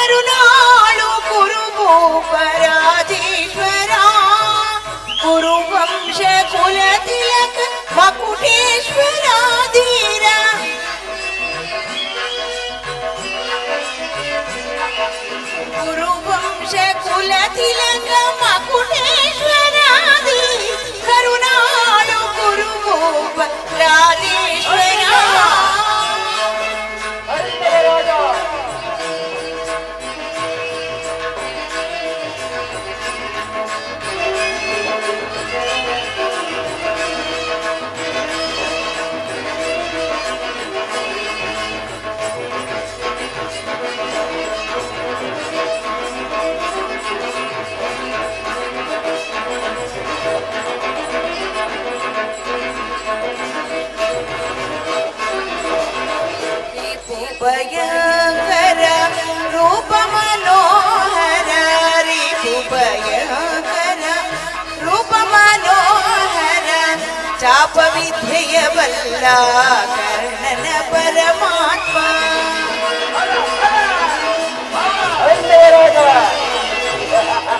ಕರುನಾಳು ಕುರುಭೂಪರಾಧೀಶ್ವರ ಕುರುವಂಶ ಕುಲ ತಿಲಕ ಮಕುಟೇಶ್ವರ ಧೀರ ಕುರುವಂಶ ಕುಲ ತಿಲಕ ಮಕುಟೇಶ್ವರ ಕರುನಾಡು ಕುರುಭೂಪರಾಧೀಶ್ವರ ಭಯಂಕರ ರೂಪ ಮನೋಹರ ರಿಪು ಭಯಂಕರ ರೂಪ ಮನೋಹರ ಚಾಪ ವಿದ್ಯೆಯ ಬಲ್ಲ ಕರ್ಣನ ಪರಮಾತ್ಮ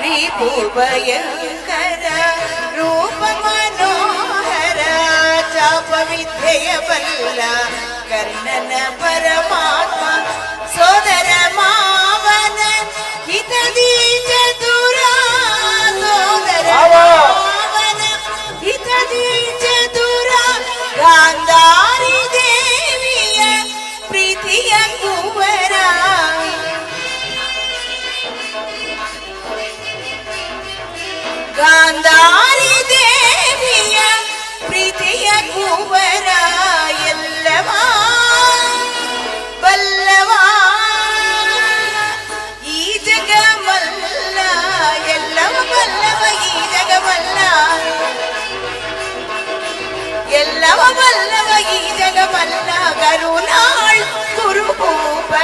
ರಿಪು ಭಯಂಕರ ರೂಪ ಮನೋಹರ ಚಾಪ ವಿದ್ಯೆಯ ಬಲ್ಲ ಕರ್ಣನ ಪರಮಾತ್ಮ ಸೋದರ ಮಾವನ ಹಿತದಿ ಚತುರ ಸೋದರ ಮಾವನ ಹಿತದಿ ಚತುರ ಗಾಂಧಾರಿ ದೇವಿಯ ಪ್ರೀತಿಯ ಕುವರ ಗಾಂಧಾರಿ ದೇವಿಯ ಪ್ರೀತಿಯ ಕುವರ ಎಲ್ಲವ ಬಲ್ಲವ ಈ ಜಗಮಲ್ಲ ಎಲ್ಲವ ಬಲ್ಲವ ಈ ಜಗಮಲ್ಲ ಎಲ್ಲವ ಬಲ್ಲವ ಈ ಜಗಮಲ್ಲ ಕರುನಾಳ್ ಕುರುಭೂಪರಾಧೀಶ್ವರ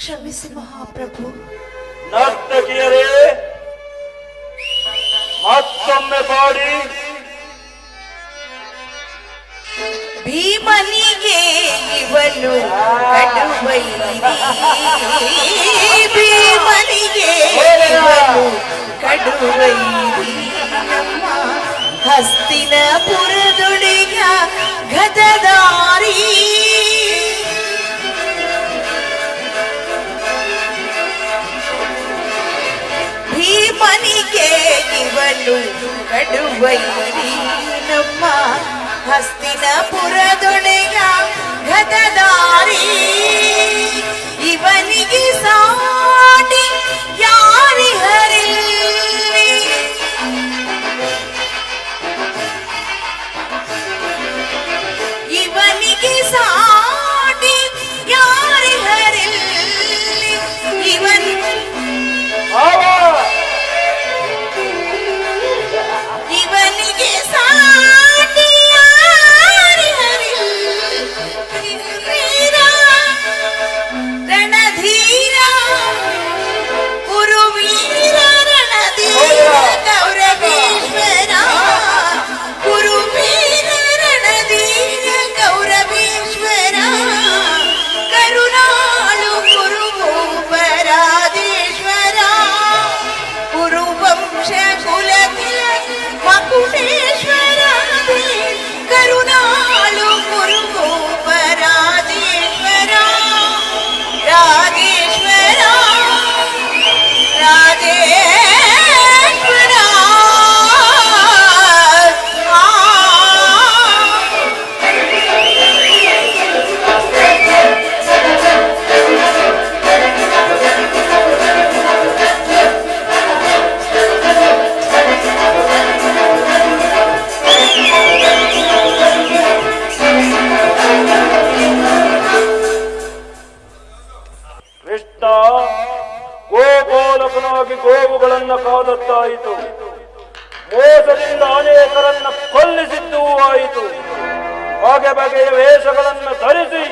ಕ್ಷಮಿಸಿ ಮಹಾಪ್ರಭು. ನರ್ತಕಿಯರೇ, ಮತ್ತೊಮ್ಮೆ ಪಾಡಿ. ಭೀಮನಿಗೆ ಇವನು ಕಡುವೈರಿ, ಭೀಮನಿಗೆ ಇವನು ಕಡುವೈರಿ, ನಮ್ಮ ಹಸ್ತಿನಪುರದೊಡೆಯ ಗದದಾರಿ. ಭೀಮನಿಗೆ ಇವನು ಕಡುವೈರಿ, ನಮ್ಮ ಹಸ್ತಿನಪುರದೊಡೆಯ ಗದದಾರಿ. ಇವನಿಗೆ ಸಾಟಿ ಯಾರಿಹರಿಲ್ಲಿ, ಇವನಿಗೆ ಸಾಟಿ ಯಾರಿಹರಿಲ್ಲಿ, ಇವನಿಗೆ ಸಾಟಿ ರಣಧೀರ ಕುರುವೀರ, ರಣಧೀರ ಗೌರವೇಶ್ವರ, ಕುರುವೀರ ರಣಧೀರ ಗೌರವೇಶ್ವರ, ಕರುಣಾಳು ಕುರುಭೂಪರಾಧೇಶ್ವರ, ಕುರುವಂಶ ಕುಲತಿಲಕ ಮಕುಟೇಶ್ವರ, ಕರುಣಾಳು ಕುರುಭೂಪರಾಧೇಶ್ವರ, ರಾಜೇಶ್ವರ ರಾಜೇಶ್ವರ. ಕೃಷ್ಣ ಗೋಪಾಲಕನಾಗಿ ಗೋವುಗಳನ್ನ ಕಾದದ್ದಾಯಿತು, ಮೋಸದಿಂದ ಅನೇಕರನ್ನ ಕೊಲ್ಲಿಸಿದ್ದೂ ಆಯಿತು, ಬಗೆ ಬಗೆಯ ವೇಷಗಳನ್ನ ಧರಿಸಿ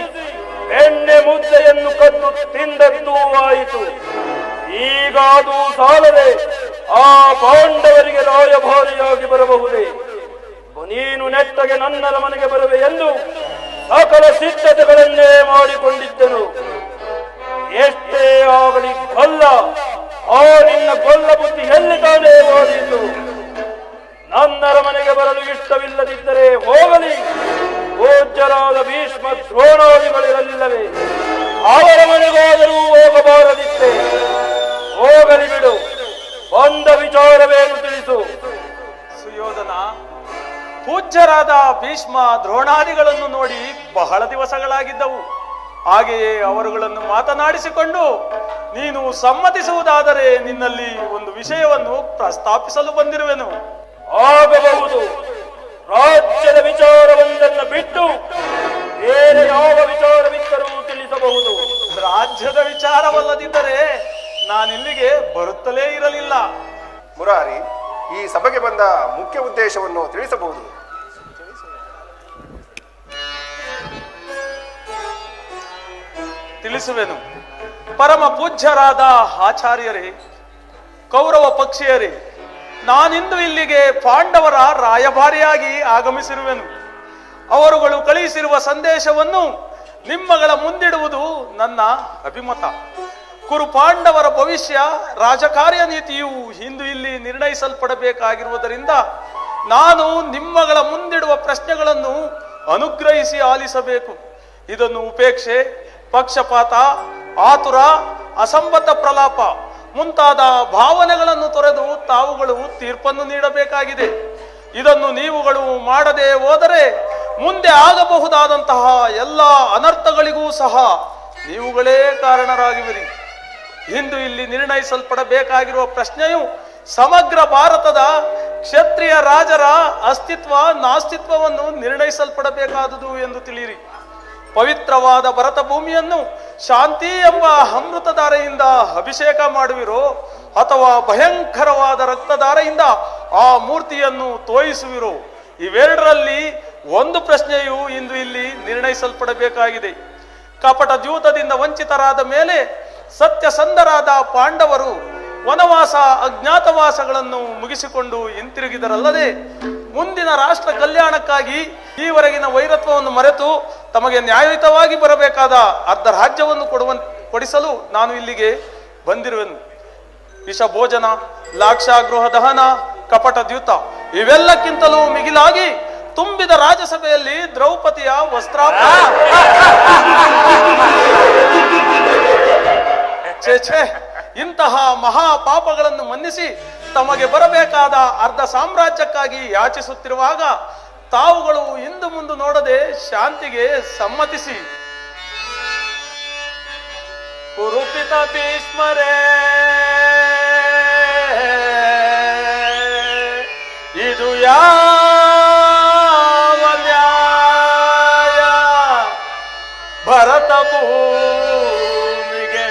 ಎಣ್ಣೆ ಮುದ್ದೆಯನ್ನು ಕದ್ದು ತಿಂದದ್ದೂ ಆಯಿತು. ಈಗ ಅದು ಸಾಲದೆ ಆ ಪಾಂಡವರಿಗೆ ರಾಯಭಾರಿಯಾಗಿ ಬರಬಹುದೇ? ನೀನು ನೆಟ್ಟಗೆ ನನ್ನರ ಮನೆಗೆ ಬರುವೆ ಎಂದು ಸಕಲ ಸಿದ್ಧತೆಗಳನ್ನೇ ಮಾಡಿಕೊಂಡಿದ್ದನು. ಎಷ್ಟೇ ಆಗಲಿ ಕೊಲ್ಲ, ಆ ನಿನ್ನ ಕೊಲ್ಲ ಬುದ್ಧಿ ಎಲ್ಲಿ ತಾನೇ ಓದಿತು? ನನ್ನರ ಮನೆಗೆ ಬರಲು ಇಷ್ಟವಿಲ್ಲದಿದ್ದರೆ ಹೋಗಲಿ, ಪೂಜ್ಯರಾದ ಭೀಷ್ಮ ದ್ರೋಣಾದಿಗಳಿರಲಿಲ್ಲವೇ? ಅವರ ಮನೆಗಾದರೂ ಹೋಗಬಾರದಿತ್ತೆ. ಹೋಗಲಿ ಬಿಡು, ಬಂದ ವಿಚಾರವೇನು ತಿಳಿಸು. ಸುಯೋಧನ, ಪೂಜ್ಯರಾದ ಭೀಷ್ಮ ದ್ರೋಣಾದಿಗಳನ್ನು ನೋಡಿ ಬಹಳ ದಿವಸಗಳಾಗಿದ್ದವು. ಹಾಗೆಯೇ ಅವರುಗಳನ್ನು ಮಾತನಾಡಿಸಿಕೊಂಡು ನೀನು ಸಮ್ಮತಿಸುವುದಾದರೆ ನಿನ್ನಲ್ಲಿ ಒಂದು ವಿಷಯವನ್ನು ಪ್ರಸ್ತಾಪಿಸಲು ಬಂದಿರುವೆನು. ಆಗಬಹುದು. ರಾಜ್ಯದ ವಿಚಾರವೊಂದನ್ನು ಬಿಟ್ಟು ಬೇರೆ ಯಾವ ವಿಚಾರವಿದ್ದರೂ ತಿಳಿಸಬಹುದು. ರಾಜ್ಯದ ವಿಚಾರವಲ್ಲದಿದ್ದರೆ ನಾನಿಲ್ಲಿಗೆ ಬರುತ್ತಲೇ ಇರಲಿಲ್ಲ. ಮುರಾರಿ, ಈ ಸಭೆಗೆ ಬಂದ ಮುಖ್ಯ ಉದ್ದೇಶವನ್ನು ತಿಳಿಸಬಹುದು? ತಿಳಿಸುವೆನು. ಪರಮ ಪೂಜ್ಯರಾದ ಆಚಾರ್ಯರೇ, ಕೌರವ ಪಕ್ಷೀಯರೇ, ನಾನಿಂದು ಇಲ್ಲಿಗೆ ಪಾಂಡವರ ರಾಯಭಾರಿಯಾಗಿ ಆಗಮಿಸಿರುವೆನು. ಅವರುಗಳು ಕಳುಹಿಸಿರುವ ಸಂದೇಶವನ್ನು ನಿಮ್ಮಗಳ ಮುಂದಿಡುವುದು ನನ್ನ ಅಭಿಮತ. ಕುರು ಪಾಂಡವರ ಭವಿಷ್ಯ ರಾಜಕಾರ್ಯ ನೀತಿಯು ಇಂದು ಇಲ್ಲಿ ನಿರ್ಣಯಿಸಲ್ಪಡಬೇಕಾಗಿರುವುದರಿಂದ ನಾನು ನಿಮ್ಮಗಳ ಮುಂದಿಡುವ ಪ್ರಶ್ನೆಗಳನ್ನು ಅನುಗ್ರಹಿಸಿ ಆಲಿಸಬೇಕು. ಇದನ್ನು ಉಪೇಕ್ಷೆ, ಪಕ್ಷಪಾತ, ಆತುರ, ಅಸಂಬದ್ಧ ಪ್ರಲಾಪ ಮುಂತಾದ ಭಾವನೆಗಳನ್ನು ತೊರೆದು ತಾವುಗಳು ತೀರ್ಪನ್ನು ನೀಡಬೇಕಾಗಿದೆ. ಇದನ್ನು ನೀವುಗಳು ಮಾಡದೆ ಹೋದರೆ ಮುಂದೆ ಆಗಬಹುದಾದಂತಹ ಎಲ್ಲ ಅನರ್ಥಗಳಿಗೂ ಸಹ ನೀವುಗಳೇ ಕಾರಣರಾಗುವಿರಿ. ಇಂದು ಇಲ್ಲಿ ನಿರ್ಣಯಿಸಲ್ಪಡಬೇಕಾಗಿರುವ ಪ್ರಶ್ನೆಯು ಸಮಗ್ರ ಭಾರತದ ಕ್ಷತ್ರಿಯ ರಾಜರ ಅಸ್ತಿತ್ವ ನಾಸ್ತಿತ್ವವನ್ನು ನಿರ್ಣಯಿಸಲ್ಪಡಬೇಕಾದುದು ಎಂದು ತಿಳಿಯಿರಿ. ಪವಿತ್ರವಾದ ಭರತ ಭೂಮಿಯನ್ನು ಶಾಂತಿ ಎಂಬ ಅಮೃತಧಾರೆಯಿಂದ ಅಭಿಷೇಕ ಮಾಡುವಿರೋ ಅಥವಾ ಭಯಂಕರವಾದ ರಕ್ತಧಾರೆಯಿಂದ ಆ ಮೂರ್ತಿಯನ್ನು ತೋಯಿಸುವಿರೋ? ಇವೆರಡರಲ್ಲಿ ಒಂದು ಪ್ರಶ್ನೆಯು ಇಂದು ಇಲ್ಲಿ ನಿರ್ಣಯಿಸಲ್ಪಡಬೇಕಾಗಿದೆ. ಕಪಟ ದ್ಯೂತದಿಂದ ವಂಚಿತರಾದ ಮೇಲೆ ಸತ್ಯಸಂಧರಾದ ಪಾಂಡವರು ವನವಾಸ ಅಜ್ಞಾತವಾಸಗಳನ್ನು ಮುಗಿಸಿಕೊಂಡು ಹಿಂತಿರುಗಿದರಲ್ಲದೆ ಮುಂದಿನ ರಾಷ್ಟ್ರ ಕಲ್ಯಾಣಕ್ಕಾಗಿ ಈವರೆಗಿನ ವೈರತ್ವವನ್ನು ಮರೆತು ತಮಗೆ ನ್ಯಾಯಯುತವಾಗಿ ಬರಬೇಕಾದ ಅರ್ಧ ರಾಜ್ಯವನ್ನು ಕೊಡಿಸಲು ನಾನು ಇಲ್ಲಿಗೆ ಬಂದಿರುವೆನು. ವಿಷ ಭೋಜನ, ಲಾಕ್ಷಾಗೃಹ ದಹನ, ಕಪಟ ದ್ಯೂತ ಇವೆಲ್ಲಕ್ಕಿಂತಲೂ ಮಿಗಿಲಾಗಿ ತುಂಬಿದ ರಾಜಸಭೆಯಲ್ಲಿ ದ್ರೌಪದಿಯ ಛೇ ಇಂತಹ ಮಹಾಪಾಪಗಳನ್ನು ಮನ್ನಿಸಿ ತಮಗೆ ಬರಬೇಕಾದ ಅರ್ಧ ಸಾಮ್ರಾಜ್ಯಕ್ಕಾಗಿ ಯಾಚಿಸುತ್ತಿರುವಾಗ ತಾವುಗಳು ಹಿಂದು ಮುಂದೆ ನೋಡದೆ ಶಾಂತಿಗೆ ಸಮ್ಮತಿಸಿ ಕುರುಪಿತ ಭೀಷ್ಮರೇ, ಇದು ಯಾವ ನ್ಯಾಯ? ಭರತ ಭೂಮಿಗೆ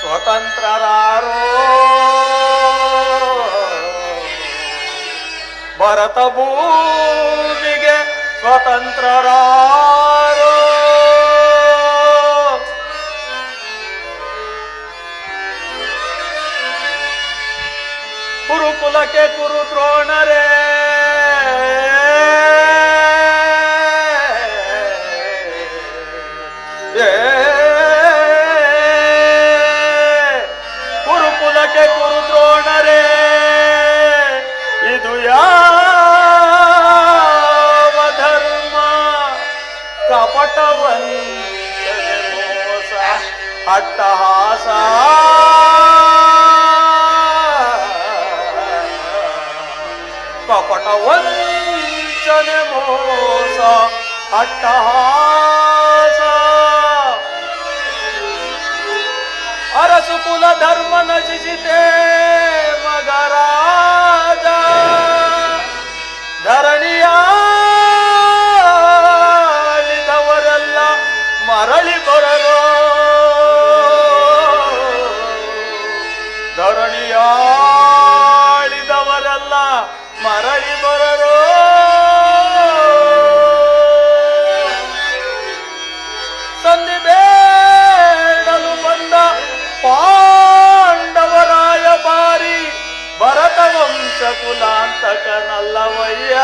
ಸ್ವತಂತ್ರರಾರೋ, ಭರತ ಭೂಮಿಗೆ ಸ್ವತಂತ್ರರಾರೋ. ಕುರುಕುಲಕ್ಕೆ ಕುರು ದ್ರೋಣರೇ, ಕುರುಕುಲಕ್ಕೆ ಕುರು ದ್ರೋಣರೇ, ಇದು ಯಾವ ಧರ್ಮ? ಕಪಟ ವಂಚನೆ, ಮೋಸ, ಅಟ್ಟಹಾಸ, ಕಪಟ ವಂಚನೆ, ಮೋಸ, ಅಟ್ಟಹಾಸ. ಅರಸು ಕುಲ ಧರ್ಮ ನಶಿಸಿತೆ ಮಗರಾಜ, ಧರಣಿಯಾಳಿದವರೆಲ್ಲ ಮರಳಿ ಬರರೋ, ಧರಣಿಯಾಳಿದವರೆಲ್ಲ ಮರಳಿ ಬರರೋ. ಸಂಧಿ ಬೇಡಲು ಬಂದ ಪಾಂಡವರಾಯ ಬಾರಿ, ಭರತ ವಂಶ ಕುಲಾಂತಕನಲ್ಲವಯ್ಯ.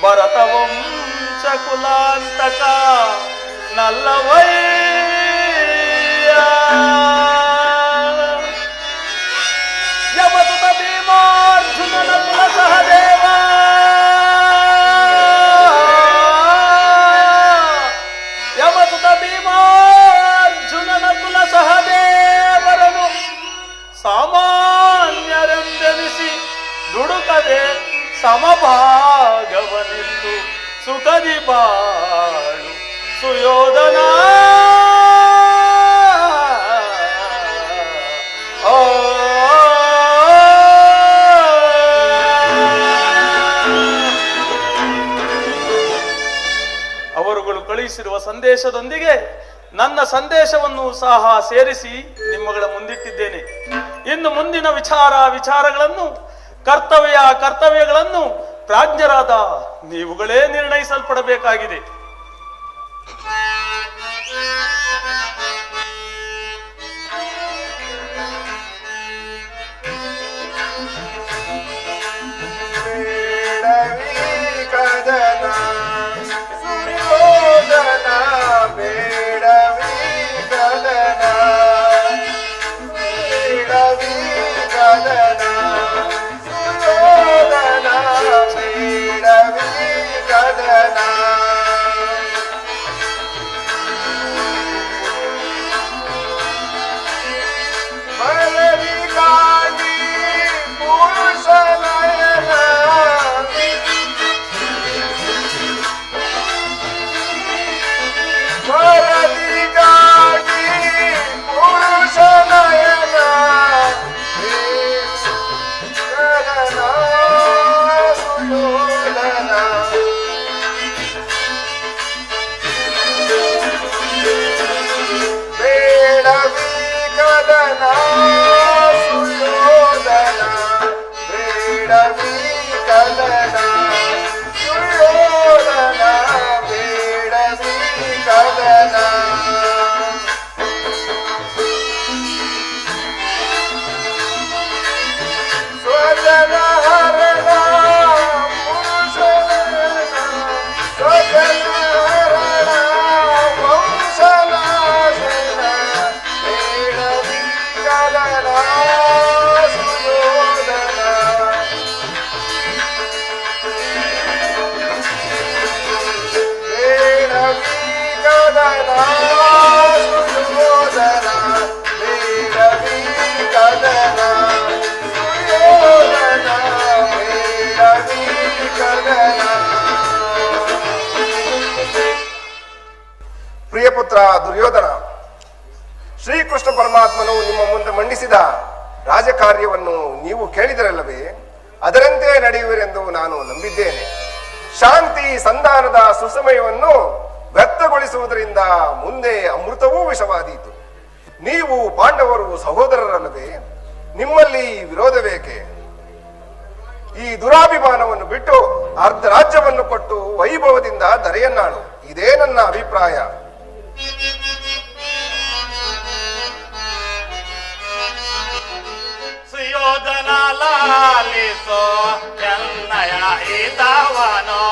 ಭರತ ವಂಶ ಕುಲಾಂತಕ ನಲ್ಲವಯ್ಯ. ಯಮಸುತ ಭೀಮಾರ್ಜುನನ ಕುಲ ಸಹದೇವ, ಯಮಸುತ ಭೀಮಾರ್ಜುನನ ಕುಲ ಸಹದೇವರನು ಸಾಮಾನ್ಯರೆಂದೆನಿಸಿ ದುಡುಕದೆ ಸಮಭಾಗವನಿತ್ತು ಸುಖದಿ ಬಾಳು ಸುಯೋಧನ. ಅವರುಗಳು ಕಳುಹಿಸಿರುವ ಸಂದೇಶದೊಂದಿಗೆ ನನ್ನ ಸಂದೇಶವನ್ನು ಸಹ ಸೇರಿಸಿ ನಿಮ್ಮಗಳ ಮುಂದಿಟ್ಟಿದ್ದೇನೆ. ಇನ್ನು ಮುಂದಿನ ವಿಚಾರಗಳನ್ನು ಕರ್ತವ್ಯಗಳನ್ನು ಪ್ರಾಜ್ಞರಾದ ನೀವುಗಳೇ ನಿರ್ಣಯಿಸಲ್ಪಡಬೇಕಾಗಿದೆ. ಕದನ ಸುಯೋಧನ ಬೇಡವಿ ಕದನ ಸುಯೋಧನ ಬೇಡವಿ ಕದನ ಸುಯೋಧನ ಬೇಡವಿ ಕದನ. ಪ್ರಿಯಪುತ್ರ ದುರ್ಯೋಧನ, ಶ್ರೀಕೃಷ್ಣ ಪರಮಾತ್ಮನು ನಿಮ್ಮ ಮುಂದೆ ಮಂಡಿಸಿದ ರಾಜಕಾರ್ಯವನ್ನು ನೀವು ಕೇಳಿದರಲ್ಲವೇ? ಅದರಂತೆ ನಡೆಯುವಿರೆಂದು ನಾನು ನಂಬಿದ್ದೇನೆ. ಶಾಂತಿ ಸಂಧಾನದ ಸುಸಮಯವನ್ನು ವ್ಯರ್ಥಗೊಳಿಸುವುದರಿಂದ ಮುಂದೆ ಅಮೃತವೂ ವಿಷವಾದೀತು. ನೀವು ಪಾಂಡವರು ಸಹೋದರರಲ್ಲವೇ? ನಿಮ್ಮಲ್ಲಿ ವಿರೋಧವೇಕೆ? ಈ ದುರಾಭಿಮಾನವನ್ನು ಬಿಟ್ಟು ಅರ್ಧ ರಾಜ್ಯವನ್ನು ಕೊಟ್ಟು ವೈಭವದಿಂದ ದರೆಯನ್ನಾಳು. ಇದೇ ನನ್ನ ಅಭಿಪ್ರಾಯ. ಸುಯೋಧನ ಲಾಲಿಸೋ ಚೆನ್ನಯ ಈತವನೋ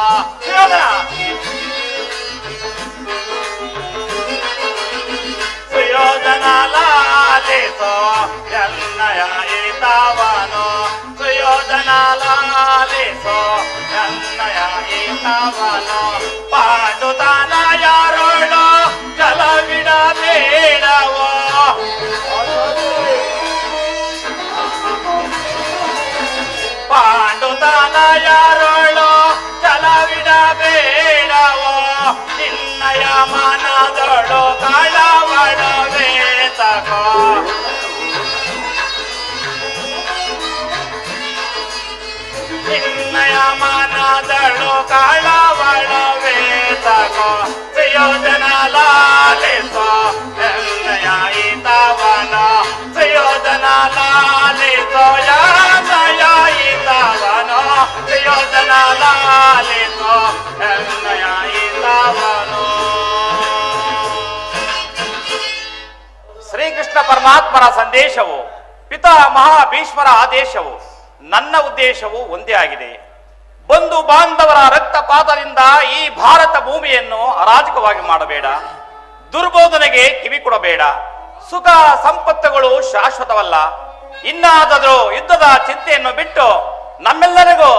ಸುಯೋಧನ ಲಾಲಿಸೋ ಚೆನ್ನಯ ಈತವನೋ ಸುಯೋಧನ ಲಾಲಿಸೋ ಚೆನ್ನಯ ಈತವನೋ ಪಾಂಡುತಾನ ಯಾರೋಳು ಜಲವಿಡ ಬೇಡವೋ ಪಾಂಡುತಾನ ಯಾರೋಳು ಚಲವಿಡ ಬೇಡವೋ ನಿನ್ನಯ ಮನದೊಳು ಕಳವಳವೇ ತಗೋ ನಿನ್ನಯ ಮನದಳು ಕಳವಳವೇ ತಗೋ ಸುಯೋಧನ ಲಾಲಿಸೋ ಎನ್ನಯ ಈತವನ ಸುಯೋಧನ ಲಾಲಿಸೋ ಯಾನಯ ಈತವನೋ ಸುಯೋಧನ ಲಾಲಿಸೋ ಎನ್ನಯ ಈತವನೋ. ಶ್ರೀಕೃಷ್ಣ ಪರಮಾತ್ಮನ ಸಂದೇಶವು ಪಿತಾಮಹ ಭೀಷ್ಮರ ಆದೇಶವು ನನ್ನ ಉದ್ದೇಶವು ಒಂದೇ ಆಗಿದೆ. ಬಂಧು ಬಾಂಧವರ ರಕ್ತಪಾತದಿಂದ ಈ ಭಾರತ ಭೂಮಿಯನ್ನು ಅರಾಜಕವಾಗಿ ಮಾಡಬೇಡ. ದುರ್ಬೋಧನೆಗೆ ಕಿವಿ ಕೊಡಬೇಡ. ಸುಖ ಸಂಪತ್ತುಗಳು ಶಾಶ್ವತವಲ್ಲ. ಇನ್ನಾದರೂ ಯುದ್ಧದ ಚಿಂತೆಯನ್ನು ಬಿಟ್ಟು ನಮ್ಮೆಲ್ಲರಿಗೂ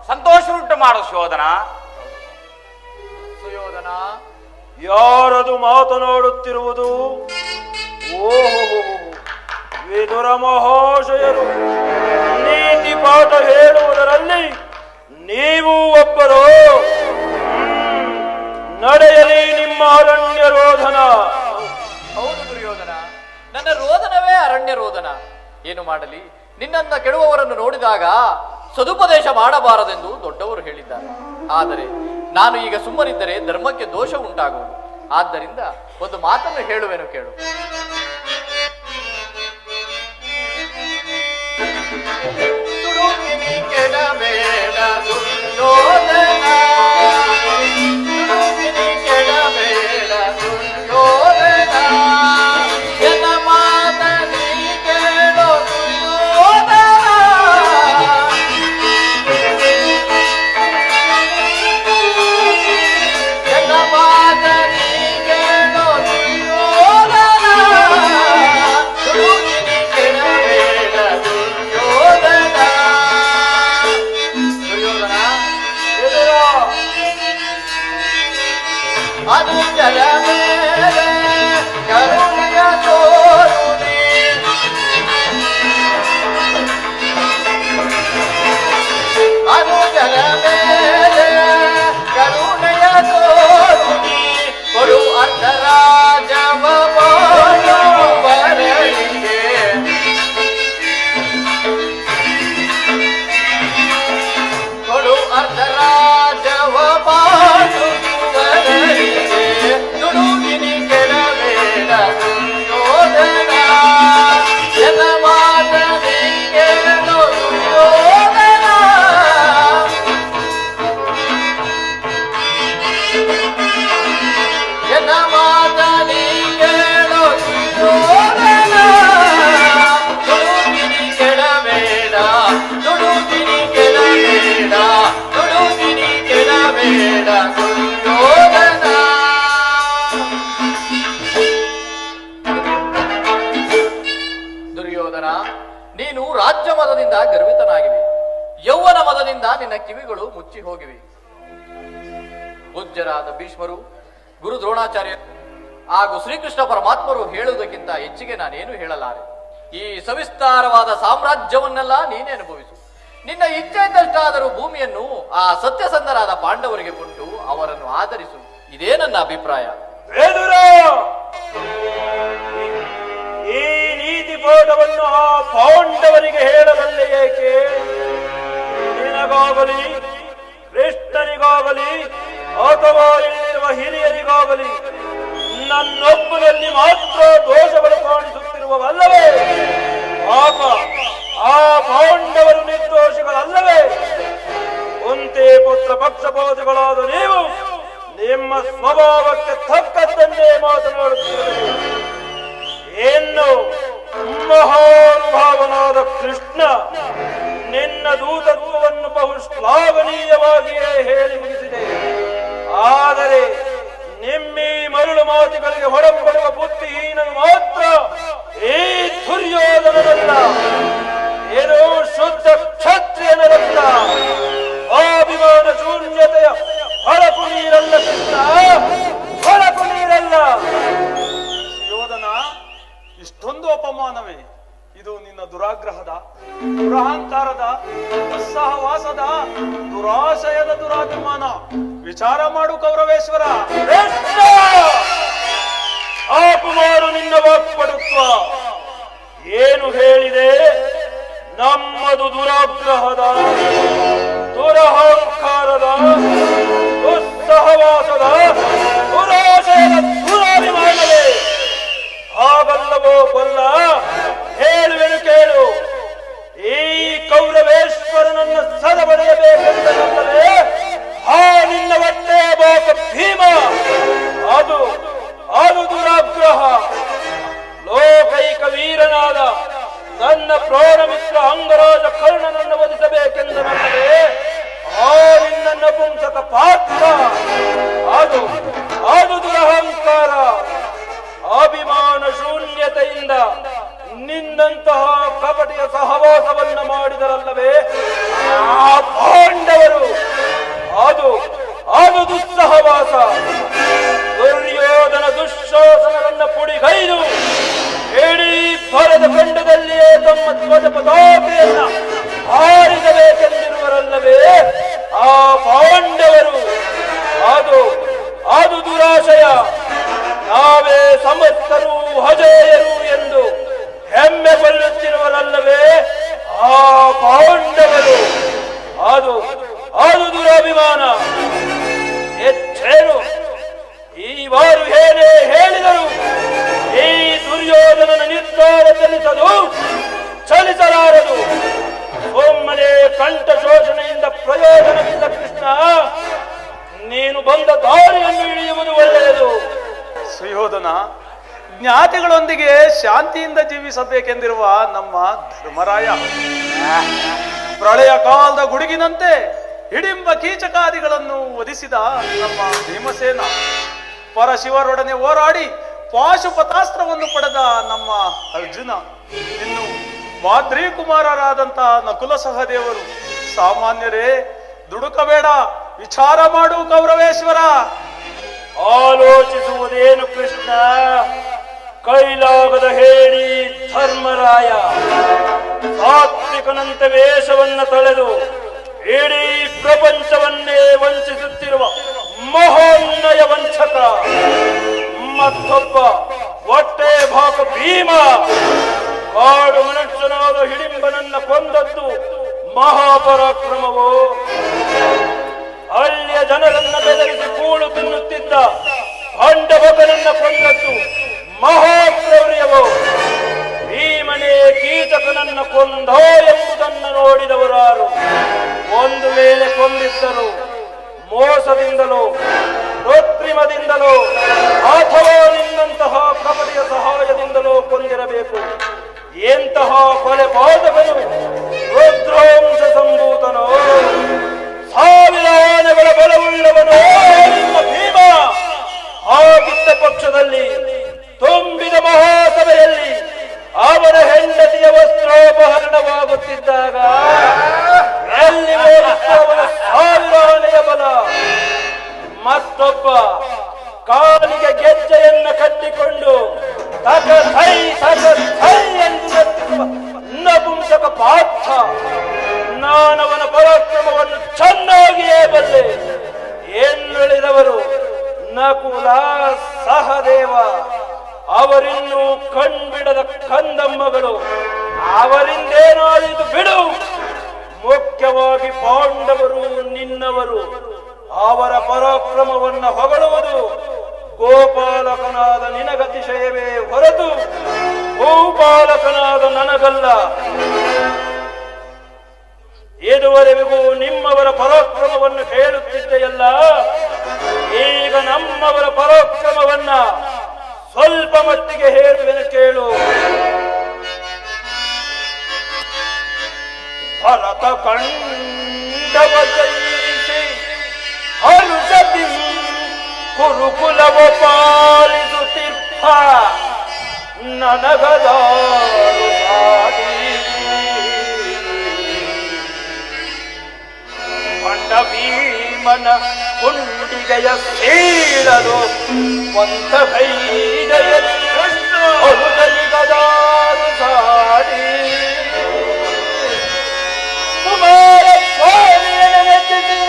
ಸಂತೋಷವುಂಟು ಮಾಡು ಸುಯೋಧನ. ಸುಯೋಧನ, ಯಾರದು ಮಾತನಾಡುತ್ತಿರುವುದು? ಓಹೋ, ವಿದುರ ಮಹಾಶಯರು ನೀತಿ ಪಾಠ ಹೇಳುವುದರಲ್ಲಿ ನೀವು ಒಬ್ಬರು. ನಡೆಯಲಿ ನಿಮ್ಮ ಅರಣ್ಯ ರೋಧನ. ಹೌದು ದುರ್ಯೋಧನ, ನನ್ನ ರೋದನವೇ ಅರಣ್ಯ ರೋದನ. ಏನು ಮಾಡಲಿ, ನಿನ್ನನ್ನ ಕೆಡುವವರನ್ನು ನೋಡಿದಾಗ ಸದುಪದೇಶ ಮಾಡಬಾರದೆಂದು ದೊಡ್ಡವರು ಹೇಳಿದ್ದಾರೆ. ಆದರೆ ನಾನು ಈಗ ಸುಮ್ಮನಿದ್ದರೆ ಧರ್ಮಕ್ಕೆ ದೋಷ ಉಂಟಾಗುವುದು. ಆದ್ದರಿಂದ ಒಂದು ಮಾತನ್ನು ಹೇಳುವೆನು, ಕೇಳು. ತುಡುಕಿನಿ ಕೆಡಬೇಡ ದುರ್ಯೋಧನ, ತುಡುಕಿನಿ ಕೆಡಬೇಡ ದುರ್ಯೋಧನ, ಎನ್ನ ಮಾತ ನೀ ಕೇಳು ದುರ್ಯೋಧನ, ಎನ್ನ ಮಾತ ನೀ ಕೇಳು ದುರ್ಯೋಧನ. ದುರ್ಯೋಧನ, ನೀನು ರಾಜ್ಯ ಮದದಿಂದ ಗರ್ವಿತನಾಗಿವೆ. ಯೌವನ ಮದದಿಂದ ನಿನ್ನ ಕಿವಿಗಳು ಮುಚ್ಚಿ ಹೋಗಿವೆ. ಪೂಜ್ಯರಾದ ಭೀಷ್ಮರು, ಗುರು ದ್ರೋಣಾಚಾರ್ಯರು ಹಾಗೂ ಶ್ರೀಕೃಷ್ಣ ಪರಮಾತ್ಮರು ಹೇಳುವುದಕ್ಕಿಂತ ಹೆಚ್ಚಿಗೆ ನಾನೇನು ಹೇಳಲಾರೆ. ಈ ಸವಿಸ್ತಾರವಾದ ಸಾಮ್ರಾಜ್ಯವನ್ನೆಲ್ಲ ನೀನೇ ಅನುಭವಿಸು. ನಿನ್ನ ಇಚ್ಛೆ ಇದ್ದಷ್ಟಾದರೂ ಭೂಮಿಯನ್ನು ಆ ಸತ್ಯಸಂಧರಾದ ಪಾಂಡವರಿಗೆ ಕೊಟ್ಟು ಅವರನ್ನು ಆಧರಿಸು. ಇದೇ ನನ್ನ ಅಭಿಪ್ರಾಯ. ಬೇದುರ, ಈ ನೀತಿ ಬೋಧವನ್ನು ಆ ಪಾಂಡವರಿಗೆ ಹೇಳಬಲ್ಲೆ ಏಕೆ? ನಿನಗಾಗಲಿ, ಕೃಷ್ಣನಿಗಾಗಲಿ, ಅಥವಾ ಇಲ್ಲಿರುವ ಹಿರಿಯರಿಗಾಗಲಿ ನನ್ನೊಬ್ಬನಲ್ಲಿ ಮಾತ್ರ ದೋಷಗಳು ಕಾಣಿಸುತ್ತಿರುವವಲ್ಲವೇ? ಪಾಪ, ಆ ಪಾಂಡವರು ನಿರ್ದೋಷಗಳಲ್ಲವೇ? ಕುಂತಿ ಪುತ್ರ ಪಕ್ಷಪಾತಿಗಳಾದ ನೀವು ನಿಮ್ಮ ಸ್ವಭಾವಕ್ಕೆ ತಕ್ಕದ್ದನ್ನೇ ಮಾತನಾಡುತ್ತಿರುವುದು. ಇನ್ನು ಮಹಾನುಭಾವನಾದ ಕೃಷ್ಣ ನಿನ್ನ ದೂತತ್ವವನ್ನು ಬಹು ಶ್ಲಾಘನೀಯವಾಗಿಯೇ ಹೇಳಿ ಮುಗಿಸಿದೆ. ಆದರೆ ನಿಮ್ಮೀ ಮರಳು ಮಾತುಗಳಿಗೆ ಹೊರಪಡುವ ಬುದ್ಧಿಹೀನನು ಮಾತ್ರ ಈ ದುರ್ಯೋಧನನಲ್ಲ, ಏನೋ ಶುದ್ಧ ಕ್ಷತ್ರಿಯನರಲ್ಲ. ಅಭಿಮಾನ ಶೂನ್ಯತೆಯ ಹೊಳಪು ನೀರಲ್ಲ ಕೃಷ್ಣ, ಹೊಳಪು ನೀರಲ್ಲ. ಯೋಧನ, ಇಷ್ಟೊಂದು ಅಪಮಾನವೇ? ಇದು ನಿನ್ನ ದುರಾಗ್ರಹದ, ದುರಹಂಕಾರದ, ದುಸ್ಸಹವಾಸದ, ದುರಾಶಯದ ದುರಾಭಿಮಾನ. ವಿಚಾರ ಮಾಡು ಕೌರವೇಶ್ವರ. ಅಪಮಾನ ನಿನ್ನ ವಾಕ್ಪಟುತ್ವ. ಏನು ಹೇಳಿದೆ? ನಮ್ಮದು ದುರಾಗ್ರಹದ, ದುರಹಂಕಾರದ, ದುಸ್ಸಹವಾಸದ, ದುರಾಶಯದ ದುರಾಭಿಮಾನವೇ. ಹಾಗಲ್ಲವೋ ಕೊಲ್ಲ? ಹೇಳುವೆನು ಕೇಳು. ಈ ಕೌರವೇಶ್ವರನನ್ನ ಸದಬಡೆಯಬೇಕೆಂದಲ್ಲವೇ ಆ ನಿನ್ನ ಹೊಟ್ಟೆ ಬಾಕ ಭೀಮ? ಅದು ದುರಾಗ್ರಹ. ಲೋಕೈಕ ವೀರನಾದ ನನ್ನ ಪ್ರಾಣಮಿತ್ರ ಅಂಗರಾಜ ಕರ್ಣನನ್ನು ವಧಿಸಬೇಕೆಂದಲ್ಲವೇ ಆ ನಿನ್ನ ನಪುಂಸಕ ಪಾತ್ರ? ಅದು ದುರಹಂಕಾರ. ಅಭಿಮಾನ ಶೂನ್ಯತೆಯಿಂದ ನಿನ್ನಂತಹ ಕಪಟಿಯ ಸಹವಾಸವನ್ನ ಮಾಡಿದರಲ್ಲವೇ ಆ ಪಾಂಡವರು? ಅದು ದುಸ್ಸಹವಾಸ. ದುರ್ಯೋಧನ ದುಶ್ಶಾಸನರನ್ನ ಪುಡಿಗೈದು ಇಡೀ ಭರದ ಖಂಡದಲ್ಲಿಯೇ ತಮ್ಮ ಧ್ವಜ ಪತಾಕೆಯನ್ನ ಹಾರಿಸಬೇಕೆಂದಿರುವರಲ್ಲವೇ ಆ ಪಾಂಡವರು? ಅದು ದುರಾಶಯ. ನಾವೇ ಸಮರ್ಥರು, ಅಜೇಯರು ಎಂದು ಹೆಮ್ಮೆ ಕೊಲ್ಲುತ್ತಿರುವರಲ್ಲವೇ ಆ ಪಾಂಡವರು? ಅದು ದುರಭಿಮಾನ. ಹೆಚ್ಚೇನು ಈ ವಾರು ಏನೇ ಹೇಳಿದರು ಈ ದುರ್ಯೋಧನನ ನಿರ್ಧಾರ ಚಲಿಸಲಾರದು. ಒಮ್ಮನೆ ಕಂಠ ಶೋಷಣೆಯಿಂದ ಪ್ರಯೋಜನವಿಲ್ಲ ಕೃಷ್ಣ. ನೀನು ಬಂದ ದಾರಿಯನ್ನು ಇಳಿಯುವುದು ಒಳ್ಳೆಯದು. ಸುಯೋಧನ, ಜ್ಞಾತಿಗಳೊಂದಿಗೆ ಶಾಂತಿಯಿಂದ ಜೀವಿಸಬೇಕೆಂದಿರುವ ನಮ್ಮ ಧರ್ಮರಾಯ ಪ್ರಳಯ ಕಾಲದ ಗುಡುಗಿನಂತೆ ಹಿಡಿಂಬ ಕೀಚಕಾದಿಗಳನ್ನು ವಧಿಸಿದ ನಮ್ಮ ಭೀಮಸೇನ, ಪರಶಿವರೊಡನೆ ಹೋರಾಡಿ ಪಾಶುಪತಾಸ್ತ್ರವನ್ನು ಪಡೆದ ನಮ್ಮ ಅರ್ಜುನ, ಇನ್ನು ಮಾದ್ರಿ ಕುಮಾರರಾದಂತ ನಕುಲ ಸಹದೇವರು ಸಾಮಾನ್ಯರೇ. ದುಡುಕಬೇಡ, ವಿಚಾರ ಮಾಡು ಕೌರವೇಶ್ವರ. ಆಲೋಚಿಸುವುದೇನು ಕೃಷ್ಣ? ಕೈಲಾಗದ ಹೇಳಿ ಧರ್ಮರಾಯ ಸಾತ್ವಿಕನಂತೆ ವೇಷವನ್ನ ತೊಳೆದು ಇಡೀ ಪ್ರಪಂಚವನ್ನೇ ವಂಚಿಸುತ್ತಿರುವ ಮಹೋನ್ನಯ ವಂಚಕ. ಮತ್ತೊಬ್ಬ ಹೊಟ್ಟೆ ಭಾಗ ಭೀಮ ಕಾಡು ಮನುಷ್ಯನಾದ ಹಿಡಿಂಬನನ್ನ ಕೊಂದದ್ದು ಮಹಾಪರಾಕ್ರಮವೋ? ಹಳ್ಳಿಯ ಜನರನ್ನ ಬೆದರಿಸಿ ಕೂಳು ತಿನ್ನುತ್ತಿದ್ದ ಭಂಡಭಕನನ್ನ ಕೊಂದದ್ದು ಮಹಾಕ್ರೌರ್ಯವೋ? ಭೀಮನೇ ಕೀಚಕನನ್ನ ಕೊಂದೋ ಎಂಬುದನ್ನು ನೋಡಿದವರಾರು? ಒಂದು ವೇಳೆ ಕೊಂದಿದ್ದರು ಮೋಸದಿಂದಲೋ ಕೃತ್ರಿಮದಿಂದಲೋ ಅಥವಾ ನಿನ್ನಂತಹ ಕಪಟಿಯ ಸಹಾಯದಿಂದಲೋ ಕೊಂದಿರಬೇಕು. ಎಂತಹ ಕೊಲೆ ಪಾತಕನು, ರುದ್ರಾಂಶ ಸಂಭೂತನೋ, ಸಾವಿರ ಆನೆಗಳ ಬಲವುಳ್ಳವನೋ ನಿಮ್ಮ ಭೀಮ. ಆಗಿದ್ದ ಪಕ್ಷದಲ್ಲಿ ತುಂಬಿದ ಮಹಾಸಭೆಯಲ್ಲಿ ಅವನ ಹೆಂಡತಿಯ ನಿಂತಾಗ ಎಲ್ಲಿ ಓಡಿಸುವವನು ಸಾವಿರಾನೆಯ ಬಲ. ಮತ್ತೊಬ್ಬ ಕಾಲಿಗೆ ಗೆಜ್ಜೆಯನ್ನ ಕಟ್ಟಿಕೊಂಡು ತಕ ಥೈ ಎಂದು ನರ್ತಿಸುವ ನಪುಂಸಕ ಪಾರ್ಥ. ನಾನವನ ಪರಾಕ್ರಮವನ್ನು ಚೆನ್ನಾಗಿಯೇ ಬಲ್ಲೆ. ಎನ್ನುಳಿದವರು ನಕುಲ ಸಹದೇವ, ಅವರಿನ್ನೂ ಕಣ್ಬಿಡದ ಕಂದಮ್ಮಗಳು. ಅವರಿಂದೇನಾಯಿತು ಬಿಡು. ಮುಖ್ಯವಾಗಿ ಪಾಂಡವರು ನಿನ್ನವರು. ಅವರ ಪರಾಕ್ರಮವನ್ನ ಹೊಗಳುವುದು ಗೋಪಾಲಕನಾದ ನಿನಗತಿಶಯವೇ ಹೊರತು ಗೋಪಾಲಕನಾದ ನನಗಲ್ಲ. ಇದುವರೆಗೂ ನಿಮ್ಮವರ ಪರಾಕ್ರಮವನ್ನು ಹೇಳುತ್ತಿದ್ದೆಯಲ್ಲ, ಈಗ ನಮ್ಮವರ ಪರಾಕ್ರಮವನ್ನ ಸ್ವಲ್ಪ ಮಟ್ಟಿಗೆ ಹೇಳುವೆನು ಕೇಳು. ಭರತ ಕಂಡವ ಜಯಿಸಿ ಹರುಷದಿ ಕುರುಕುಲವ ಪಾಲಿಸುತ್ತಿರ್ಥ ನನಗದಾರು ಸಾಡಿ ಪಂಡ ಭೀಮನ ಕುಂಡಿಗೆಯ ಸೀಳಲು ಸ್ವಂತ ಭೈದಯಲ್ಲಿ ಗದಾರು ಸಾಡಿ ಕುಮಾರ ಸ್ವಾಮಿಯ ನೆಚ್ಚಿಸಿ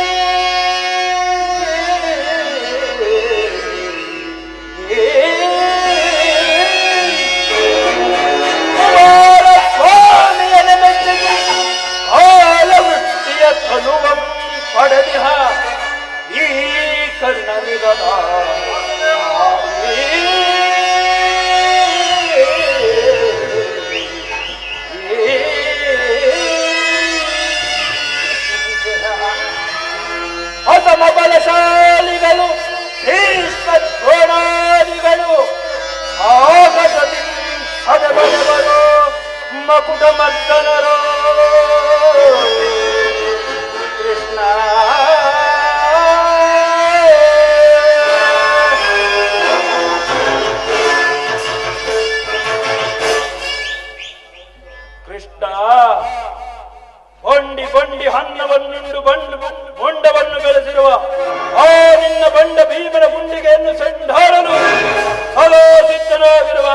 ಕುಮಾರ ಸ್ವಾಮಿಯ ನೆಚ್ಚಿಸಿ ಕಾಲವೃಷ್ಟಿಯ ಧನುವಂ ಪಡೆದಿಹ ಈ ಕರ್ಣನಿಗದ ಅಸಮ ಬಲಶಾಲಿಗಳು ಭೀಷ್ಮ ದ್ರೋಣಾದಿಗಳು ಆಗಸದಿ ಸದಬಲವರು ಮಕುಟ ಮರ್ದನರು. ಕೃಷ್ಣ ಕೃಷ್ಣ ಬಂಡಿ ಬಂಡಿ ಹನ್ನವನ್ನುಂಡು ಬೊಂಡವನ್ನು ಬೆಳೆಸಿರುವ ಆ ನಿನ್ನ ಬಂಡ ಭೀಮನ ಗುಂಡಿಗೆಯನ್ನು ಸಂಢಾರಲು ಸದಾ ಸಿದ್ಧನಾಗಿರುವ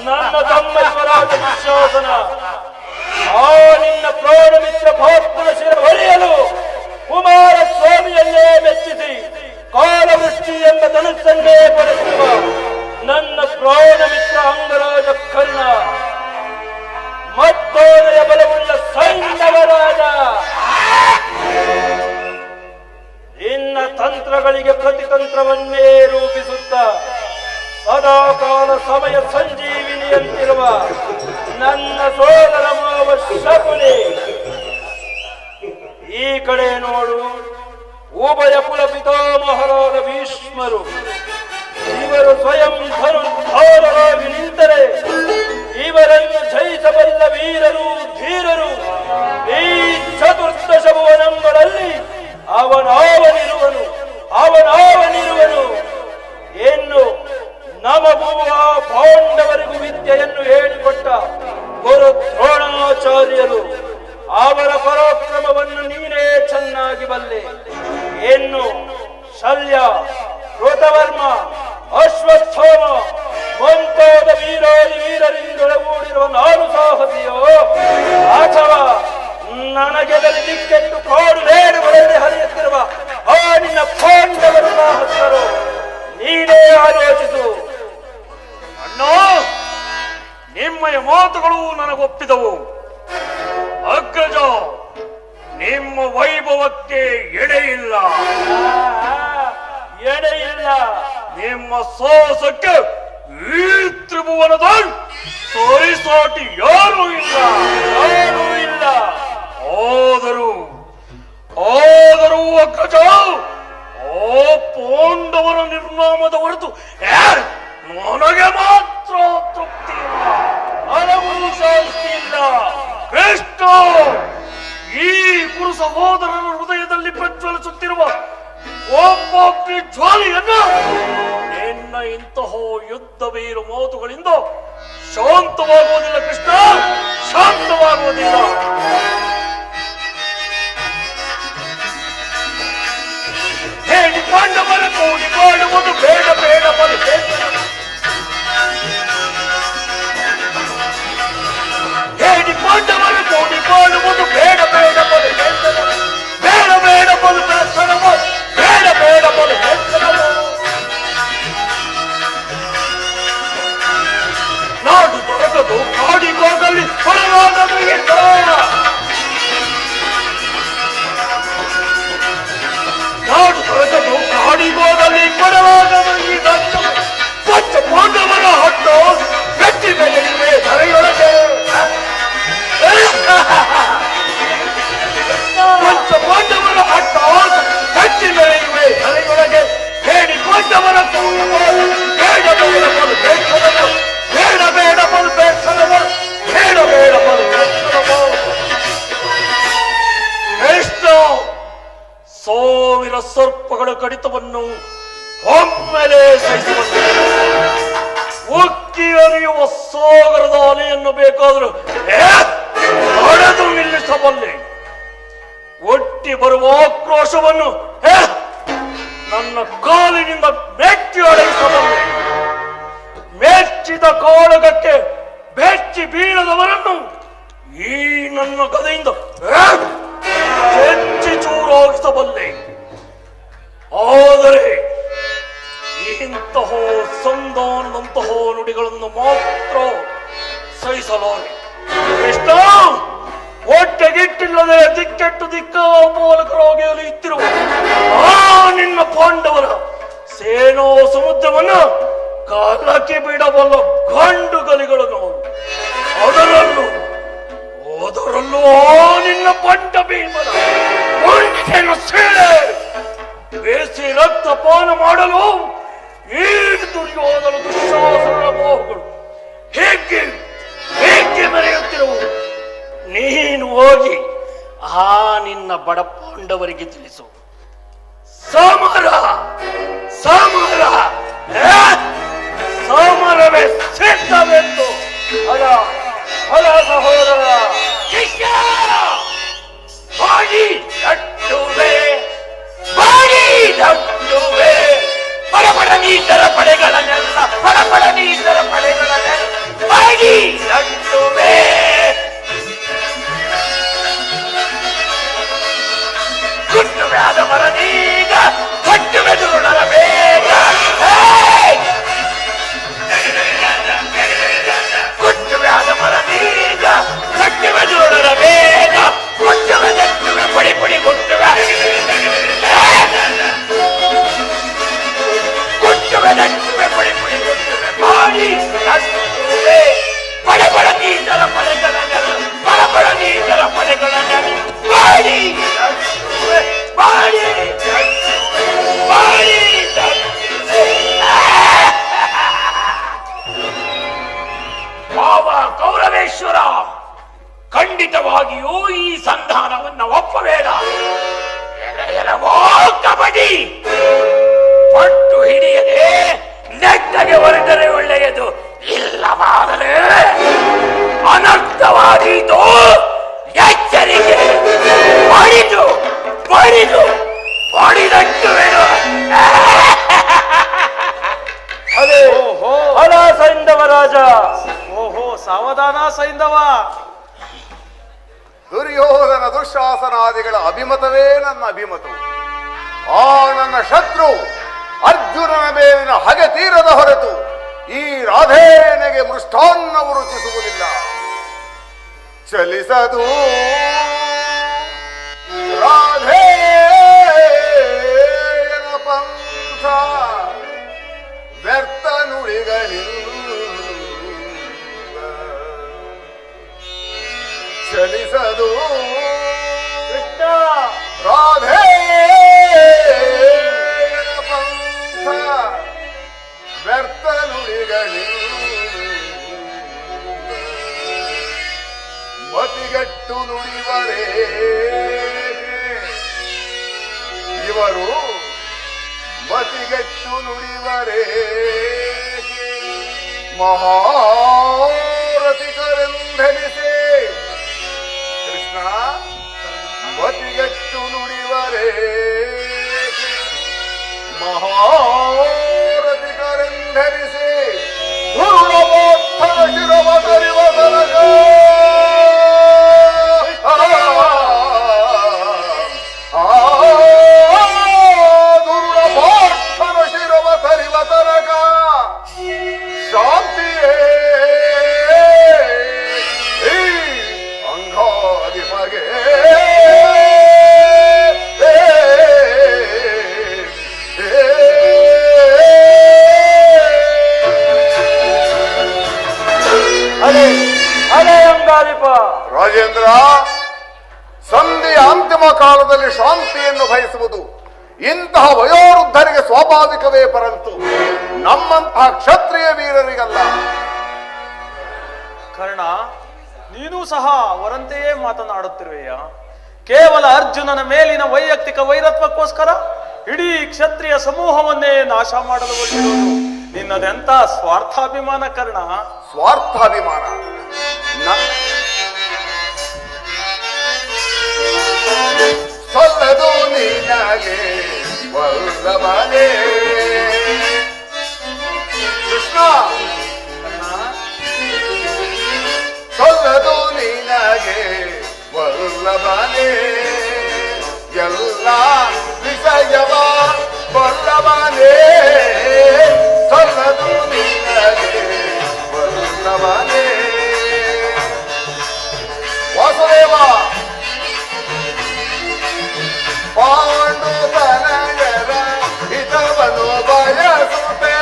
ನನ್ನ ತಮ್ಮ ಯುವರಾಜ ದುಶ್ಯಾಸನ ಆ ನಿನ್ನ ಪ್ರಾಣ ಮಿತ್ರ ಪಾರ್ಥನ ಶಿರ ಹೊರೆಯಲು ಕುಮಾರ ಸ್ವಾಮಿಯನ್ನೇ ಮೆಚ್ಚಿಸಿ ಕಾಲವೃಷ್ಟಿ ಎಂಬ ಧನುಸ್ಸನ್ನೇ ಪಡೆದಿರುವ ನನ್ನ ಪ್ರಾಣ ಮಿತ್ರ ಅಂಗರಾಜ ಕರ್ಣ ಮತ್ತೋದಯ ಬಲವುಳ್ಳ ಸೈನ್ಯವರಾದ ಇನ್ನ ತಂತ್ರಗಳಿಗೆ ಪ್ರತಿತಂತ್ರವನ್ನೇ ರೂಪಿಸುತ್ತ ಸದಾಕಾಲ ಸಮಯ ಸಂಜೀವಿನಿಯಂತಿರುವ ನನ್ನ ಸೋದರ ಮಾವ ಶಕುನಿ. ಈ ಕಡೆ ನೋಡು, ಉಭಯ ಕುಲ ಪಿತಾಮಹರಾದ ಭೀಷ್ಮರು. ಇವರು ಸ್ವಯಂ ಧನುರ್ಧಾರರಾಗಿ ನಿಂತರೆ ಇವರನ್ನು ಜಯಿಸಬಲ್ಲ ವೀರರು ಧೀರರು ಈ ಚತುರ್ದಶ ಭುವನಗಳಲ್ಲಿ ಅವನಾವನಿರುವನು. ಏನು ನಮಗೂ ಆ ಪಾಂಡವರಿಗೂ ವಿದ್ಯೆಯನ್ನು ಹೇಳಿಕೊಟ್ಟ ಗುರು ದ್ರೋಣಾಚಾರ್ಯರು. ಅವರ ಪರಾಕ್ರಮವನ್ನು ನೀನೇ ಚೆನ್ನಾಗಿ ಬಲ್ಲೆ. ಏನು ಶಲ್ಯ, ಕೃತವರ್ಮ, ಅಶ್ವತ್ಥಾಮ ಮುಂತಾದ ವೀರರಿಂದೊಳಗೂಡಿರುವ ನಾನು ಸಾಹಸಿಯೋ ಅಥವಾ ನನಗೆದರಿ ದಿಕ್ಕೆಟ್ಟು ಕಾಡು ಬೇಡುಗಳಲ್ಲಿ ಹರಿಯುತ್ತಿರುವ ಆ ನಿನ್ನ ಪಾಂಡವರು ಸಾಹಸರು? ನೀನೇ ಆಲೋಚಿಸು. ಅಣ್ಣ, ನಿಮ್ಮಯ ಮಾತುಗಳು ನನಗೊಪ್ಪಿದವು. ಅಗ್ರಜ, ನಿಮ್ಮ ವೈಭವಕ್ಕೆ ಎಡೆಯಿಲ್ಲ. ನಿಮ್ಮ ಸಾಹಸಕ್ಕೆ ಈ ತ್ರಿಭುವನದ ಸರಿಸಾಟಿ ಯಾರೂ ಇಲ್ಲ. ಆದರೂ ಅಗ್ರಜ, ಆ ಪಾಂಡವರ ನಿರ್ನಾಮದ ಹೊರತು ನನಗೆ ಮಾತ್ರ ತೃಪ್ತಿ ಇಲ್ಲ. ನನಗೂ ಶಾಂತಿ ಇಲ್ಲ. ಕೃಷ್ಣ, ಈ ಗುರು ಸಹೋದರನ ಹೃದಯದಲ್ಲಿ ಪ್ರಜ್ವಲಿಸುತ್ತಿರುವ ಒಬ್ಬೊಬ್ಬ ಜ್ವಾಲೆಯನ್ನ ನಿನ್ನ ಇಂತಹ ಯುದ್ಧ ವೀರ ಮಾತುಗಳಿಂದ ಶಾಂತವಾಗುವುದಿಲ್ಲ ಕೃಷ್ಣ, ಶಾಂತವಾಗುವುದಿಲ್ಲ. ಕೂಡಿ ಬಾಳುವುದು ಬೇಡ ಬೇಡ ಬಲು ಹೇಳಿ ಪಾಂಡವರು ಕೂಡಿ ಬಾಳುವುದು ಬೇಡ ಬೇಡ ಬಲು ಬೇಡ ಬೇಡ ಬಲು ಬೇಸರವು ಬೇಡ ಬೇಡ ಬಲು ಬೇಸರವು ನಾಡು ದೊರಕದು ಕಾಡಿಗೋಗಲಿ ಹೊರವಾಗದು ಇಲ್ಲ ನಾಡು ದೊರಕದು ಕಾಡಿಗೋಗಲಿ ಕೊಡವಾಗದು ಈ ರಾಜ್ಯ ಪಚ್ಚ ಪಾಂಡವರ ಹಟ್ಟು ಗಟ್ಟಿ ಬೆಳೆಯುವೆ ಧರೆಯೊಳಗೆ ಪಚ್ಚ ಪಾಂಡವರ ಹಟ್ಟು ಗಟ್ಟಿ ಬೆಳೆಯುವೆ ಧರೆಯೊಳಗೆ ಹೇಳಿ ಪಾಂಡವರ ಬೇಡ ಬೇಡ ಬಲು ಬೇಸರವು ಬೇಡ ಬೇಡ ಬಲು ಬೇಸರವು ಬೇಡ ಬೇಡ ಬಲು ಬೇಸರವು ಕೃಷ್ಣ ಸಾವಿರ ಸರ್ಪಗಳ ಕಡಿತವನ್ನು ಒಮ್ಮೆಲೆ ಸಹಿಸಬಲ್ಲೆ ಉಕ್ಕಿ ಹರಿಯುವ ಸಾಗರದ ಅಲೆಯನ್ನು ಬೇಕಾದರೂ ಹೊಡೆದು ನಿಲ್ಲಿಸಬಲ್ಲೆ ಒಟ್ಟಿ ಬರುವ ಆಕ್ರೋಶವನ್ನು ನನ್ನ ಕಾಲಿನಿಂದ ಮೆಚ್ಚಿ ಅಡಗಿಸಬಲ್ಲೆ ಮೆಚ್ಚಿದ ಕಾಳಗಕ್ಕೆ ಬೆಚ್ಚಿ ಬೀಳದವರನ್ನು ಈ ನನ್ನ ಗದೆಯಿಂದ ಹೆಚ್ಚಿ ಚೂರಾಗಿಸಬಲ್ಲೆ ಆದರೆ ಇಂತಹ ಸಂಧಾನದಂತಹ ನುಡಿಗಳನ್ನು ಮಾತ್ರ ಸಹಿಸಲಾರೆ ಕೃಷ್ಣ ಹೊಟ್ಟೆಗಿಟ್ಟಿಲ್ಲದೆ ದಿಕ್ಕೆಟ್ಟು ದಿಕ್ಕಾಪಾಲಕರಾಗಿ ಅಲಿಯುತ್ತಿರುವ ಆ ನಿನ್ನ ಪಾಂಡವರ ಸೇನಾ ಸಮುದ್ರವನ್ನ ಕಾಲಕ್ಕೆ ಬಿಡಬಲ್ಲ ಗಂಡು ಗಲಿಗಳನ್ನು ಅದರಲ್ಲೂ ಆ ನಿನ್ನ ಪಂಡ ಭೀಮನ ಒಂಟೆಯನ್ನು ಸೀಳೆ ಬೇಸಿ ರಕ್ತಪಾನ ಮಾಡಲು ಈ ದುರ್ಯೋಧನ ದುಶ್ಯಾಸನರ ಮೋಹಗಳು ಹೇಗೆ ಹೇಗೆ ಮೆರೆಯುತ್ತಿರುವು ನೀನು ಹೋಗಿ ಆ ನಿನ್ನ ಬಡ ಪಾಂಡವರಿಗೆ ತಿಳಿಸು ಸಮರ ಸಮರ ಸಮರವೇ ಸಿದ್ಧವೆಂದು ಅಲ ಅಲ ಸಹೋದರ ಬಾಡಿ ದಟ್ಟುವೆ ಬಾಡಿ ದಟ್ಟುವೆ ಪಡಪಡ ನೀತರ ಪಡೆಗಳನ್ನೆಲ್ಲ ಪಡಪಡ ನೀತರ ಪಡೆಗಳನ್ನೆಲ್ಲ ಬಾಡಿ ದಟ್ಟುವೆ ಕುಟ್ಟುವೆ ಆದ ಮರನೀಗ ಕಟ್ಟುವೆ ದುರುಳರ ಬೇಗ ಕುಟ್ಟುವೆ ಆದ ಮರನೀಗ ಕಟ್ಟುವೆ ದುರುಳರ ಬೇಗ ಕುಟ್ಟುವೆ ದಟ್ಟುವೆ ಪಡಿ ಪಡಿ ಕುಟ್ಟುವೆ ಕುಟ್ಟುವೆ ದಟ್ಟುವೆ ಪಡಿ ಪಡಿ ಕುಟ್ಟುವೆ ಮಾಡಿ ದಟ್ಟುವೆ ಪಡಪಡ ನೀತರ ಪಡೆಗಳನ್ನೆಲ್ಲ ಪಡಪಡ ನೀತರ ಪಡೆಗಳನ್ನೆಲ್ಲ ಮಾಡಿ ಬಾಡಿ ಬಾಡಿ ಬಾಬ ಕೌರವೇಶ್ವರ ಖಂಡಿತವಾಗಿಯೂ ಈ ಸಂಧಾನವನ್ನು ಒಪ್ಪಬೇಡ ಎಲ್ಲವೋ ಕಬಡ್ಡಿ ಪಟ್ಟು ಹಿಡಿಯದೆ ನೆಟ್ಟಗೆ ಹೊರಟರೆ ಒಳ್ಳೆಯದು ಇಲ್ಲವಾದರೆ ಅನರ್ಥವಾದೀತು ಎಚ್ಚರಿಕೆ ಬಡಿದು ಬಡಿದು ಬಡಿದಟ್ಟುವೆನು ಅದೇ ಅಲ ಸೈಂಧವ ರಾಜ ಓಹೋ ಸಾವಧಾನ ಸೈಂಧವ ದುರ್ಯೋಧನ ದುಶ್ಯಾಸನಾದಿಗಳ ಅಭಿಮತವೇ ನನ್ನ ಅಭಿಮತವು ಆ ನನ್ನ ಶತ್ರು ಅರ್ಜುನನ ಮೇಲಿನ ಹಗೆ ತೀರದ ಹೊರತು ಈ ರಾಧೇನೆಗೆ ಮೃಷ್ಟಾನ್ನವು ರುಚಿಸುವುದಿಲ್ಲ ಚಲಿಸದು ರಾಧೇಯನ ಪಂಥ ವ್ಯರ್ಥ ನುಡಿಗಳಿಲ್ಲ ಚಲಿಸದು ಕೃಷ್ಣ ರಾಧೇಯನ ಪಂಥ ವ್ಯರ್ಥ ನುಡಿಗಳಿಲ್ಲ ಮತಿಗಟ್ಟು ನುಡಿವರೇ ಇವರು ಮತಿಗಟ್ಟು ನುಡಿವರೇ ಮಹಾರಥಿಕರೆಂದೆನಿಸೆ ಕೃಷ್ಣ ಮತಿಗಟ್ಟು ನುಡಿವರೇ ಮಹಾರಥಿಕರೆಂಧರಿಸಿ ದುರ್ಲಭೋತ್ಥನ ಶಿರವ ತರಿವ ತನಕ ದುರ್ಲಭೋತ್ಥನ ಶಿರವ ತರಿವ ತನಕ ಶಾಂತಿಯೇ ಈ ಅಂಗಾಧಿಪಗೆ ಅಲೆ ಅಲೆ ಅಂಗಾಧಿಪ. ರಾಜೇಂದ್ರ, ಸಂಧಿಯ ಅಂತಿಮ ಕಾಲದಲ್ಲಿ ಶಾಂತಿಯನ್ನು ಬಯಸುವುದು ಇಂತಹ ವಯೋವೃದ್ಧರಿಗೆ ಸ್ವಾಭಾವಿಕವೇ, ಪರಂತು ನಮ್ಮಂತಹ ಕ್ಷತ್ರಿಯ ವೀರರಿಗಲ್ಲ. ಕರ್ಣ, ನೀನೂ ಸಹ ಅವರಂತೆಯೇ ಮಾತನಾಡುತ್ತಿರುವೆಯಾ? ಕೇವಲ ಅರ್ಜುನನ ಮೇಲಿನ ವೈಯಕ್ತಿಕ ವೈರತ್ವಕ್ಕೋಸ್ಕರ ಇಡೀ ಕ್ಷತ್ರಿಯ ಸಮೂಹವನ್ನೇ ನಾಶ ಮಾಡಲು ಹೊರಟಿರುವುದು ನಿನ್ನದೆಂತ ಸ್ವಾರ್ಥಾಭಿಮಾನ ಕರ್ಣ. ಸ್ವಾರ್ಥಾಭಿಮಾನ ಸಲ್ಲದು ನಿನಗೆ ವಲ್ಲಭನೇ ಕೃಷ್ಣ, ಸಲ್ಲದು ನಿನಗೆ ವಲ್ಲಭನೇ ಎಲ್ಲ ವಿಷಯವ ವಲ್ಲಭನೇ, ಸಲ್ಲದು ನಿನಗೆ ವಲ್ಲಭನೇ. ವಾಸುದೇವ, ಪಾಂಡು ತನಯರ ಹಿತವನು ಬಯಸುತ್ತೆ,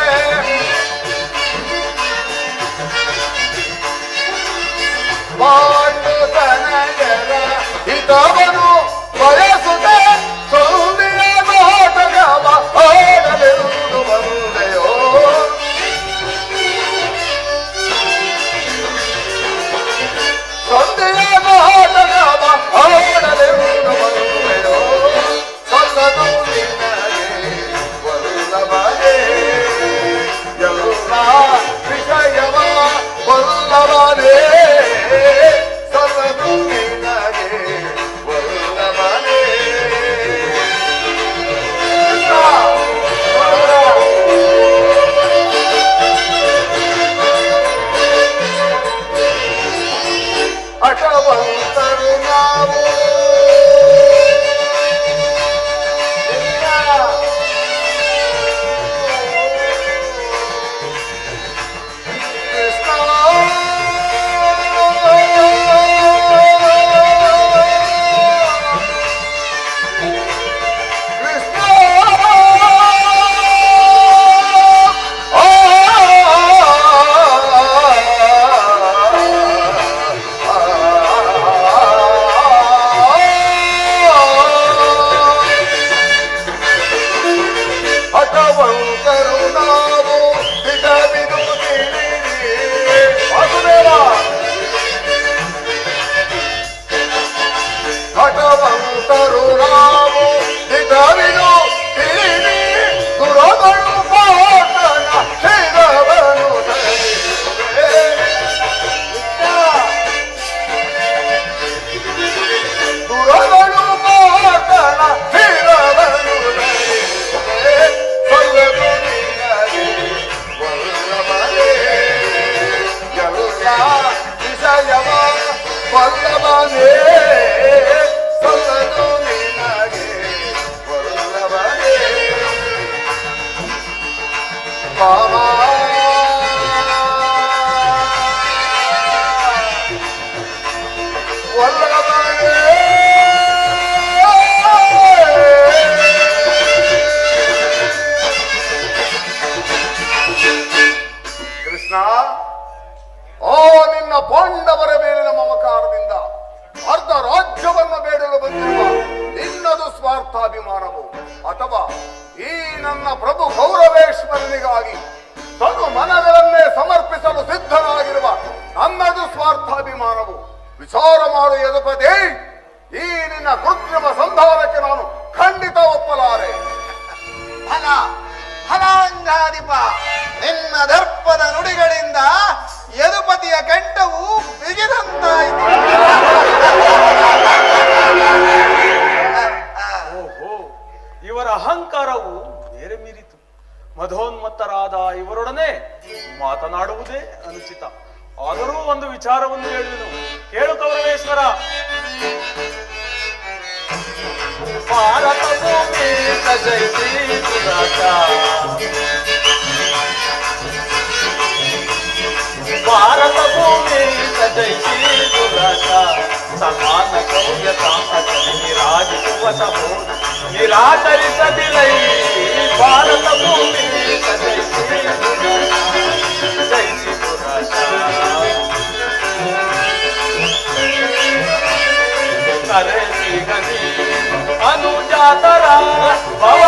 ಪಾಂಡು ತನಯರ ಹಿತವನು ಬಯಸುತ್ತೆ, ಸೌಂದಿಯ ನಾಟಕವ ಆಡಲೆಂದು ಬಂದೆಯೋ. ಸಂಧಿಯ ನಾಟಕವ ಆಡಲೆಂದು ಬಂದೆಯೋ. ಸಲ್ಲದು ನಿನಗೆ ವಲ್ಲಭನೇ ಎಲ್ಲ ವಿಷಯವ ವಲ್ಲಭನೇ, ಸಲ್ಲದು ನಿನಗೆ ವಲ್ಲಭನೇ. ಅಟವಂತರು ನಾವು ವಲ್ಲಭನೇ, ಸಲ್ಲದು ನಿನಗೆ ವಲ್ಲಭನೇ. ವಾಮ ವಲ್ಲಭನೇ. ಕೃಷ್ಣ, ಓ ನಿನ್ನ ಪಾಂಡವರ ಮೇಲಿನ ಮಮಕಾರದಿಂದ ಅರ್ಧ ರಾಜ್ಯವನ್ನು ಬೇಡಲು ಬಂದಿರುವ ನಿನ್ನದು ಸ್ವಾರ್ಥಾಭಿಮಾನವು, ಅಥವಾ ಈ ನನ್ನ ಪ್ರಭು ಗೌರವೇಶ್ವರನಿಗಾಗಿ ತನು ಮನಗಳನ್ನೇ ಸಮರ್ಪಿಸಲು ಸಿದ್ಧನಾಗಿರುವ ನನ್ನದು ಸ್ವಾರ್ಥಾಭಿಮಾನವು? ವಿಚಾರ ಮಾಡು ಯದುಪತಿ. ಈ ನಿನ್ನ ಕೃತ್ರಿಮ ಸಂಧಾನಕ್ಕೆ ನಾನು ಖಂಡಿತ ಒಪ್ಪಲಾರೆ. ಫಲ ಫಲಾಂಗಾಧಿಪ, ನಿನ್ನ ದರ್ಪದ ನುಡಿಗಳಿಂದ ಯದುಪತಿಯ ಕಂಠವು ಬಿಗಿದಂತಾಯಿತು. ಓಹೋ, ಇವರ ಅಹಂಕಾರವು ಬೇರೆ ಮೀರಿ ಕೇಳು ಕೌರವೇಶ್ವರ. ಭಾರತ ಭೂಮಿ ಸಜೈಸಿ ಸುರಾಟ, ಭಾರತ ಭೂಮಿ ಸಜೈಸಿ ಸುರಾಟ, ಸಮಾನ ಶೌರ್ಯತಾ ನಿರಾಜಿಸುವ ಸಭೋ ನಿರಾಕರಿಸದಿರೈ. ಭಾರತ ಭೂಮಿ ಸಜೈಸಿ ಜೈಸಿ ಸುರಾಟ, ಕರೆ ಸಿಗಲಿ ಅನುಜಾತರ ಭವ,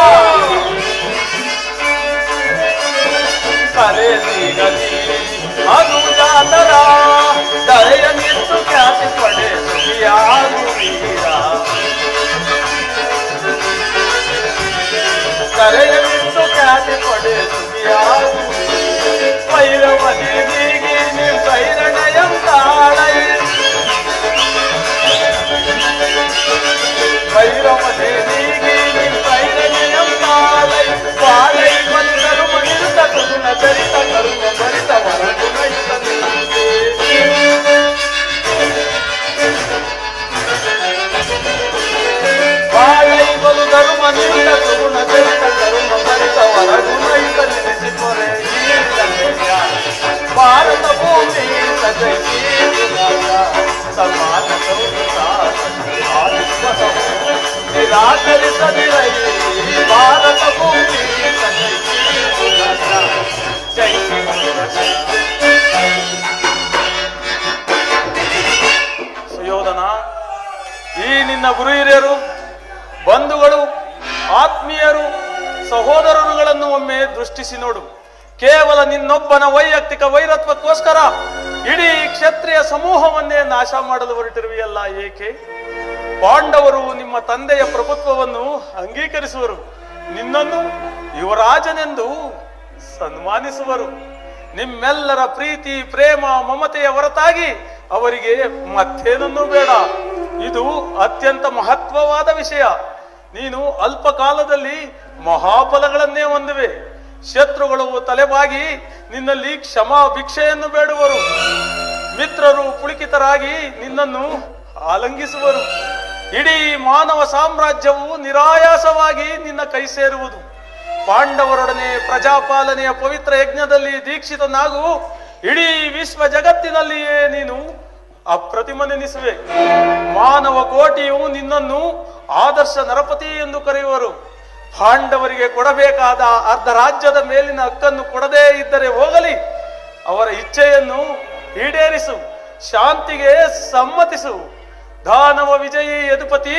ಕರೆ ಸಿಗಲಿ ಅನುಜಾತರ ದರೆಯ ನಿಂತು ಖ್ಯಾತಿ ಪಡೆ ಸುಖಿಯಾರು ವೀರ. ಕರೆಯ ನಿಂತು ಖ್ಯಾತಿ ಪಡೆ ಸುಖಿಯಾರು ವೈರವನೇ ನೀಗಿ ನಿರ್ಭೈರಣಯಂ ತಾಳೈ. ವೈರವನೇ ನೀಗಿ ನಿರ್ಭೈರಣಯಂ ತಾಳೈ. ಬಾಳೈ ಬಂದರು ಮನಿರುತ ಕರುಣ ಚರಿತ ಕರುಣ ಭರಿತ ವರಗುಣ ಬಾಳೈ ಬಲುದರು ಮನಿರುತ ಕರುಣ ಚರಿತ ಕರುಣ ಭರಿತ ವರಗುಣ ನೆನೆಸಿ ಕೊರೆ. ಭಾರತ ಭೂಮಿ ಸಜೈಸಿ ಸಮಾನ ನಿರಾಕರಿಸದಿರೈ. ಭಾರತ ಭೂಮಿ ಸಜೈಸಿ ಜೈಸಿ ಸುಯೋಧನ, ಈ ನಿನ್ನ ಗುರು ಹಿರಿಯರು, ಬಂಧುಗಳು, ಆತ್ಮೀಯರು, ಸಹೋದರರುಗಳನ್ನು ಒಮ್ಮೆ ದೃಷ್ಟಿಸಿ ನೋಡು. ಕೇವಲ ನಿನ್ನೊಬ್ಬನ ವೈಯಕ್ತಿಕ ವೈರತ್ವಕ್ಕೋಸ್ಕರ ಇಡೀ ಕ್ಷತ್ರಿಯ ಸಮೂಹವನ್ನೇ ನಾಶ ಮಾಡಲು ಹೊರಟಿರುವೆಯಲ್ಲ, ಏಕೆ? ಪಾಂಡವರು ನಿಮ್ಮ ತಂದೆಯ ಪ್ರಭುತ್ವವನ್ನು ಅಂಗೀಕರಿಸುವರು, ನಿನ್ನನ್ನು ಯುವರಾಜನೆಂದು ಸನ್ಮಾನಿಸುವರು. ನಿಮ್ಮೆಲ್ಲರ ಪ್ರೀತಿ ಪ್ರೇಮ ಮಮತೆಯ ಹೊರತಾಗಿ ಅವರಿಗೆ ಮತ್ತೇನನ್ನೂ ಬೇಡ. ಇದು ಅತ್ಯಂತ ಮಹತ್ವವಾದ ವಿಷಯ. ನೀನು ಅಲ್ಪ ಕಾಲದಲ್ಲಿ ಮಹಾಫಲಗಳನ್ನೇ ಹೊಂದುವೆ. ಶತ್ರುಗಳು ತಲೆಬಾಗಿ ನಿನ್ನಲ್ಲಿ ಕ್ಷಮಾ ಭಿಕ್ಷೆಯನ್ನು ಬೇಡುವರು. ಮಿತ್ರರು ಪುಳಿಕಿತರಾಗಿ ನಿನ್ನನ್ನು ಆಲಂಗಿಸುವರು. ಇಡೀ ಮಾನವ ಸಾಮ್ರಾಜ್ಯವು ನಿರಾಯಾಸವಾಗಿ ನಿನ್ನ ಕೈ ಸೇರುವುದು. ಪಾಂಡವರೊಡನೆ ಪ್ರಜಾಪಾಲನೆಯ ಪವಿತ್ರ ಯಜ್ಞದಲ್ಲಿ ದೀಕ್ಷಿತನಾಗು. ಇಡೀ ವಿಶ್ವ ಜಗತ್ತಿನಲ್ಲಿಯೇ ನೀನು ಅಪ್ರತಿಮನೆನಿಸುವೆ. ಮಾನವ ಕೋಟಿಯು ನಿನ್ನನ್ನು ಆದರ್ಶ ನರಪತಿ ಎಂದು ಕರೆಯುವರು. ಪಾಂಡವರಿಗೆ ಕೊಡಬೇಕಾದ ಅರ್ಧ ರಾಜ್ಯದ ಮೇಲಿನ ಹಕ್ಕನ್ನು ಕೊಡದೇ ಇದ್ದರೆ ಹೋಗಲಿ, ಅವರ ಇಚ್ಛೆಯನ್ನು ಈಡೇರಿಸು, ಶಾಂತಿಗೆ ಸಮ್ಮತಿಸು. ದಾನವ ವಿಜಯಿ ಯದುಪತಿ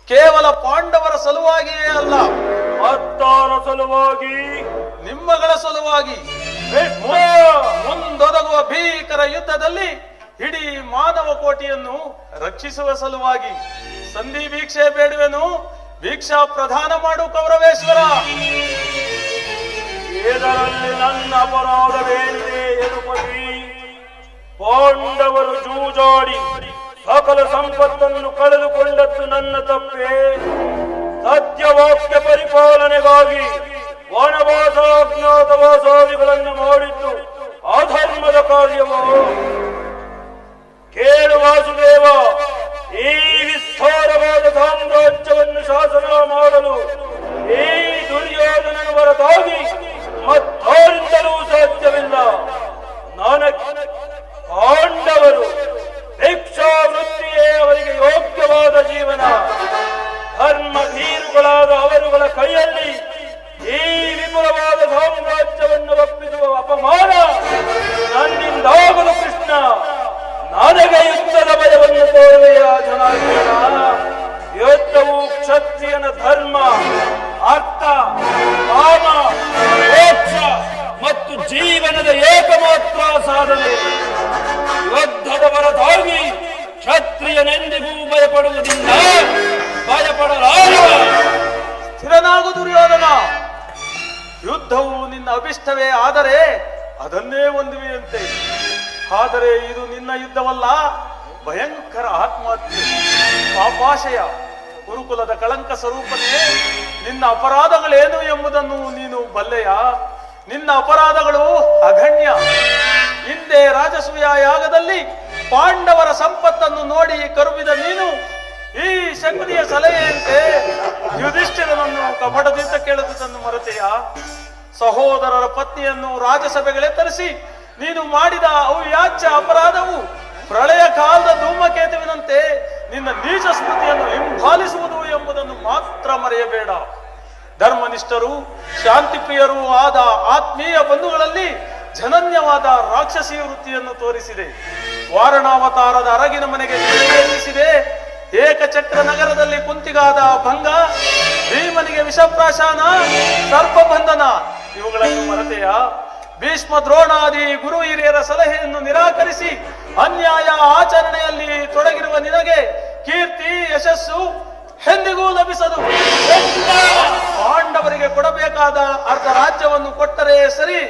ಕೇವಲ ಪಾಂಡವರ ಸಲುವಾಗಿಯೇ ಅಲ್ಲ, ಮತ್ತಾರ ಸಲುವಾಗಿ, ನಿಮ್ಮಗಳ ಸಲುವಾಗಿ ಮುಂದೊದಗುವ ಭೀಕರ ಯುದ್ಧದಲ್ಲಿ ಇಡೀ ಮಾನವ ಕೋಟಿಯನ್ನು ರಕ್ಷಿಸುವ ಸಲುವಾಗಿ ಸಂಧಿ ಭಿಕ್ಷೆ ಬೇಡುವೆನು. ಭಿಕ್ಷಾ ಪ್ರದಾನ ಮಾಡು ಕೌರವೇಶ್ವರ. ಇದರಲ್ಲಿ ನನ್ನ ಅಪರಾಧವೇನಿದೆ ಯದುಪತಿ? ಪಾಂಡವರು ಜೂಜಾಡಿ ಸಕಲ ಸಂಪತ್ತನ್ನು ಕಳೆದುಕೊಂಡದ್ದು ನನ್ನ ತಪ್ಪೇ. ಸತ್ಯವಾಕ್ಯ ಪರಿಪಾಲನೆಗಾಗಿ ವನವಾಸ ಅಜ್ಞಾತವಾಸಾದಿಗಳನ್ನು ಮಾಡಿದ್ದು ಅಧರ್ಮದ ಕಾರ್ಯವು. ಕೇಳು ವಾಸುದೇವ, ಈ ವಿಸ್ತಾರವಾದ ಸಾಮ್ರಾಜ್ಯವನ್ನು ಶಾಸನ ಮಾಡಲು ಈ ದುರ್ಯೋಧನನ ಹೊರತಾಗಿ ಮತ್ತಾರಿಂದಲೂ ಸಾಧ್ಯವಿಲ್ಲ. ಪಾಂಡವರು ಭಿಕ್ಷಾವೃತ್ತಿಯೇ ಅವರಿಗೆ ಯೋಗ್ಯವಾದ ಜೀವನ. ಧರ್ಮ ಧೀರುಗಳಾದ ಅವರುಗಳ ಕೈಯಲ್ಲಿ ಈ ವಿಪುಲವಾದ ಸಾಮ್ರಾಜ್ಯವನ್ನು ಒಪ್ಪಿಸುವ ಅಪಮಾನ ನನ್ನಿಂದಾಗಲು ಕೃಷ್ಣ. ನನಗೆ ಯುದ್ಧದ ಭಯವನ್ನು ತೋರುವೆಯ ಜನಾರ್ದನ? ಯುದ್ಧವು ಕ್ಷತ್ರಿಯನ ಧರ್ಮ, ಅರ್ಥ, ಕಾಮ, ಮೋಕ್ಷ ಮತ್ತು ಜೀವನದ ಏಕಮಾತ್ರ ಸಾಧನೆ. ಯುದ್ಧದ ಹೊರತಾಗಿ ಕ್ಷತ್ರಿಯನೆಂದಿಗೂ ಭಯಪಡುವುದಿಲ್ಲ, ಭಯಪಡಲಾರ. ಸ್ಥಿರನಾಗು ದುರ್ಯೋಧನ. ಯುದ್ಧವು ನಿನ್ನ ಅಭಿಷ್ಟವೇ ಆದರೆ ಅದನ್ನೇ ಹೊಂದುವೆಯಂತೆ. ಆದರೆ ಇದು ನಿನ್ನ ಯುದ್ಧವಲ್ಲ, ಭಯಂಕರ ಆತ್ಮಹತ್ಯೆ, ಪಾಪಾಶಯ, ಗುರುಕುಲದ ಕಳಂಕ ಸ್ವರೂಪನೇ. ನಿನ್ನ ಅಪರಾಧಗಳೇನು ಎಂಬುದನ್ನು ನೀನು ಬಲ್ಲೆಯ? ನಿನ್ನ ಅಪರಾಧಗಳು ಅಗಣ್ಯ. ಹಿಂದೆ ರಾಜಸೂಯ ಯಾಗದಲ್ಲಿ ಪಾಂಡವರ ಸಂಪತ್ತನ್ನು ನೋಡಿ ಕರುಬಿದ ನೀನು ಈ ಶಕುನಿಯ ಸಲಹೆಯಂತೆ ಯುಧಿಷ್ಠಿರನನ್ನು ಕಪಟದಿಂದ ಕೇಳುವುದನ್ನು ಮರೆತೆಯ? ಸಹೋದರರ ಪತ್ನಿಯನ್ನು ರಾಜಸಭೆಗಳೇ ತರಿಸಿ ನೀನು ಮಾಡಿದ ಅವ್ಯಾಚ್ಯ ಅಪರಾಧವು ಪ್ರಳಯ ಕಾಲದ ಧೂಮಕೇತುವಿನಂತೆ ನಿನ್ನ ನೀಚ ಸ್ಮೃತಿಯನ್ನು ಹಿಂಬಾಲಿಸುವುದು ಎಂಬುದನ್ನು ಮಾತ್ರ ಮರೆಯಬೇಡ. ಧರ್ಮನಿಷ್ಠರು ಶಾಂತಿಪ್ರಿಯರೂ ಆದ ಆತ್ಮೀಯ ಬಂಧುಗಳಲ್ಲಿ ಜನನ್ಯವಾದ ರಾಕ್ಷಸಿ ವೃತ್ತಿಯನ್ನು ತೋರಿಸಿದೆ. ವಾರಣಾವತಾರದ ಅರಗಿನ ಮನೆಗೆ ನಿರ್ದೇಶಿಸಿದೆ. ಏಕಚಕ್ರ ನಗರದಲ್ಲಿ ಕುಂತಿಗಾದ ಭಂಗ, ಭೀಮನಿಗೆ ವಿಷಪ್ರಾಶಾನ, ಸರ್ಪಬಂಧನ ಇವುಗಳನ್ನು ಮರೆತೆಯ? ಭೀಷ್ಮ ದ್ರೋಣಾದಿ ಗುರು ಹಿರಿಯರ ಸಲಹೆಯನ್ನು ನಿರಾಕರಿಸಿ ಅನ್ಯಾಯ ಆಚರಣೆಯಲ್ಲಿ ತೊಡಗಿರುವ ನಿನಗೆ ಕೀರ್ತಿ ಯಶಸ್ಸು ಎಂದಿಗೂ ಲಭಿಸದು. ಪಾಂಡವರಿಗೆ ಕೊಡಬೇಕಾದ ಅರ್ಧ ರಾಜ್ಯವನ್ನು ಕೊಟ್ಟರೆ ಸರಿ,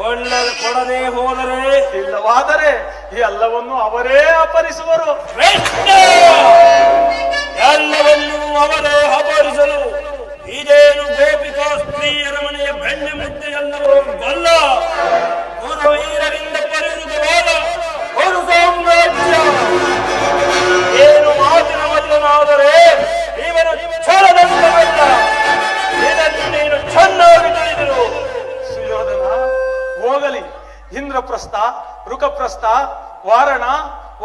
ಒಳ್ಳೆದು ಕೊಡದೆ ಹೋದರೆ ಇಲ್ಲವಾದರೆ ಈ ಎಲ್ಲವನ್ನು ಅವರೇ ಅಪಹರಿಸುವರು. ಎಲ್ಲವನ್ನೂ ಅವರೇ ಅಪಹರಿಸಲು ಇದೇನು ಗೋಪಿಕಾ ಸ್ತ್ರೀಯರ ಮನೆಯ ಬೆಣ್ಣೆ ಮುದ್ದೆ ಎಲ್ಲವೂ ಬಲ್ಲ. ಗುರುವೀರರಿಂದ ಪರಿವೃತವಾದ ಒಂದು ಸಾಮ್ರಾಜ್ಯ. ಏನು ಮಾತಿನ ಮದುವನಾದರೆ ಇವನು ಛಲದಂತವಲ್ಲ. ಇದನ್ನು ನೀನು ಚೆನ್ನಾಗಿ ತಿಳಿದಿರು. ಸುಯೋಧನ, ಹೋಗಲಿ. ಇಂದ್ರಪ್ರಸ್ಥ, ಋಕಪ್ರಸ್ಥ, ವಾರಣ,